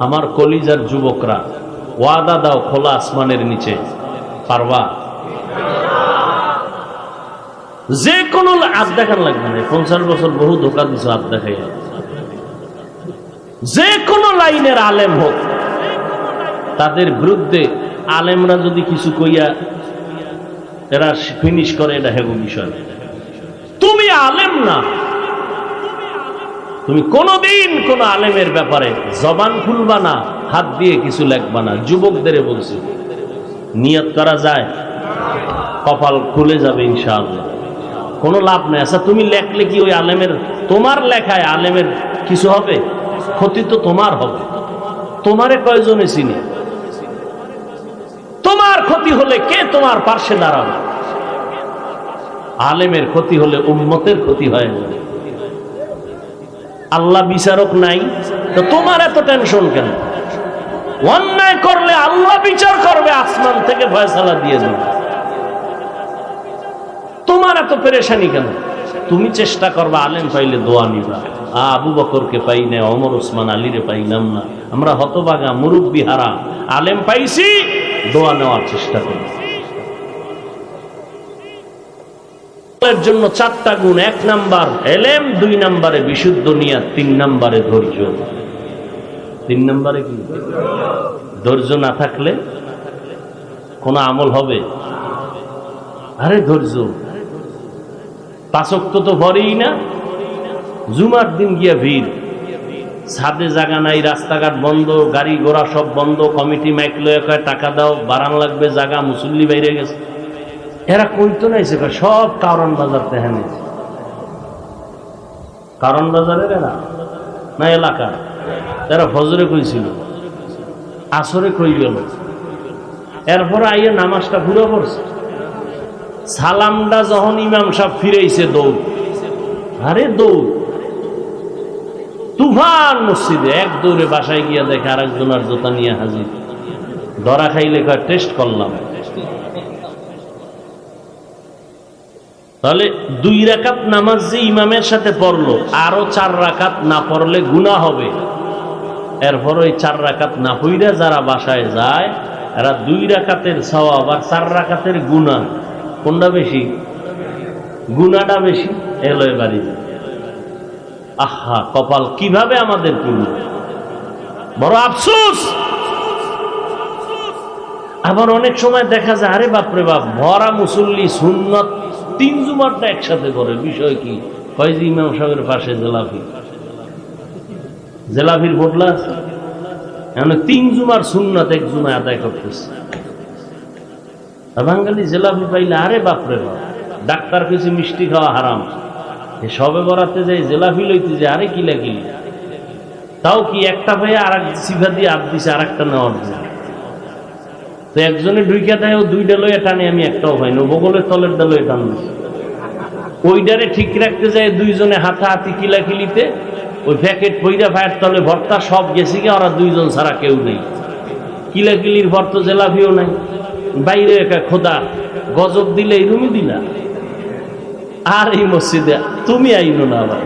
আমার কলিজার যুবকরা, ওয়াদা দাও খোলা আসমানের নিচে, পারবা? যে কোনো হাত দেখান লাগবে না। 50 বছর বহু ধোকা দিছো হাত দেখাই। যে কোনো লাইনের আলেম হোক, তাদের বিরুদ্ধে আলেমরা যদি কিছু কইয়া এরা ফিনিশ করে, এটা হেগো বিষয়। তুমি আলেম না, তুমি কোনদিন কোন আলেমের ব্যাপারে জবান খুলবা না, হাত দিয়ে কিছু লেখবা না। যুবকদের বলছি, নিয়ত করা যায়, কপাল খুলে যাবে ইনশাআল্লাহ। কোনো লাভ নাই। আচ্ছা, তুমি লেখলে কি ওই আলেমের, তোমার লেখায় আলেমের কিছু হবে? ক্ষতি তো তোমার হবে। তোমারে কয়জনে চিনি? তোমার ক্ষতি হলে কে তোমার পার্শ্বে দাঁড়াবে? আলেমের ক্ষতি হলে উম্মতের ক্ষতি হয় না। আল্লাহ বিচারক নাই তো তোমার এত টেনশন কেন? অন্যায় করলে আল্লাহ বিচার করবে, আসমান থেকে ফয়সালা দিয়ে দিবে। তোমার এত পেরেশানি কেন? তুমি চেষ্টা করবা, আলেম পাইলে দোয়া নিবা। আবু বকরকে পাই না, ওমর ওসমান আলীরে পাইলাম না, আমরা হতবাগা মুরব্বি হারা। আলেম পাইছি, দোয়া নেওয়ার চেষ্টা করি। এর জন্য 4টা গুণ: 1 নাম্বার এলেম, 2 নাম্বারে বিশুদ্ধ নিয়ত, 3 নাম্বারে ধৈর্য। 3 নাম্বারে কি? ধৈর্য না থাকলে কোন আমল হবে? আরে ধৈর্য। 5 ওয়াক্ত তো পড়েই না, জুমার দিন গিয়া ভিড়, ছাদে জায়গা নাই, রাস্তাঘাট বন্ধ, গাড়ি ঘোড়া সব বন্ধ। কমিটি মাইক লয়ে কয় টাকা দাও, বাড়ান লাগবে জায়গা, মুসল্লি বাইরে গেছে। এরা কইতো নাই সে সব কারণ বাজার তেহানে। কারণ বাজারের এরা না এলাকা, এরা ফজরে কইছিল, আসরে কই গেল, এরপর আইয়া নামাজটা পুরো পড়ছে। সালামটা যখন ইমাম সাহেব ফিরেছে, দৌড়। আরে দৌড়, তুফান মসজিদে। এক দৌড়ে বাসায় গিয়া দেখে আরেকজনের জোতা নিয়ে হাজির। ধরা খাইলে কয় টেস্ট করলাম। তাহলে 2 রাকাত নামাজ যে ইমামের সাথে পড়লো, আরো 4 রাকাত না পড়লে গুনাহ হবে। এরপর ওই 4 রাকাত না পড়ে যারা বাসায় যায়, এরা 2 রাকাতের সওয়াব আর 4 রাকাতের গুনাহ, কোনটা বেশি? গুনাহটা বেশি। এলোয় বাড়ি। আহা, কপাল কিভাবে আমাদের পুরো! বড় আফসোস, আবার অনেক সময় দেখা যায় আরে বাপরে বাপ ভরা মুসল্লি সুন্নত 3 জুমারটা একসাথে করে। বিষয় কি? কয়েজি ইমাম সাহেবের পাশে জেলাফির বদলা আছে, এখন 3 জুমার সুন্নত 1 জুমায় আদায় করতেছে। বাঙালি জেলাফি পাইলে আরে বাপরে বাপ, ডাক্তার কিছু মিষ্টি খাওয়া হারাম, সবে বরাতে যাই জেলাফি লইতে যায় আরে কিলা কিলি, তাও কি একটা ভাইয়া আর এক সিফা দিয়ে আপ দিছে আর একটা নেওয়ার জন্য। তো একজনে ঢুইকা দেয় ও 2টা লইয়া টানে, আমি একটাও পাই না, বগলের তলের দা লইয়া টান দিছে। ওইটারে ঠিক রাখতে যায় 2 জনে হাতাহাতি কিলাকিলিতে, ওই প্যাকেট পইরা ফায়ার তলে ভর্তা সব গেছে গিয়ে, ওরা 2 জন ছাড়া কেউ নেই। কিলাকিলির ভর্ত জেলাভিও নাই, বাইরে একা খোদা গজব দিলে এই রুমি দিলা। আর এই মসজিদে তুমি আইনো না, আবার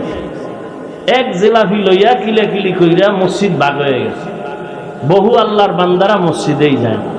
এক জেলাভি লইয়া কিলাকিলি কইরা মসজিদ ভাগ হয়ে গেছে। বহু আল্লাহর বান্দারা মসজিদেই যায় না।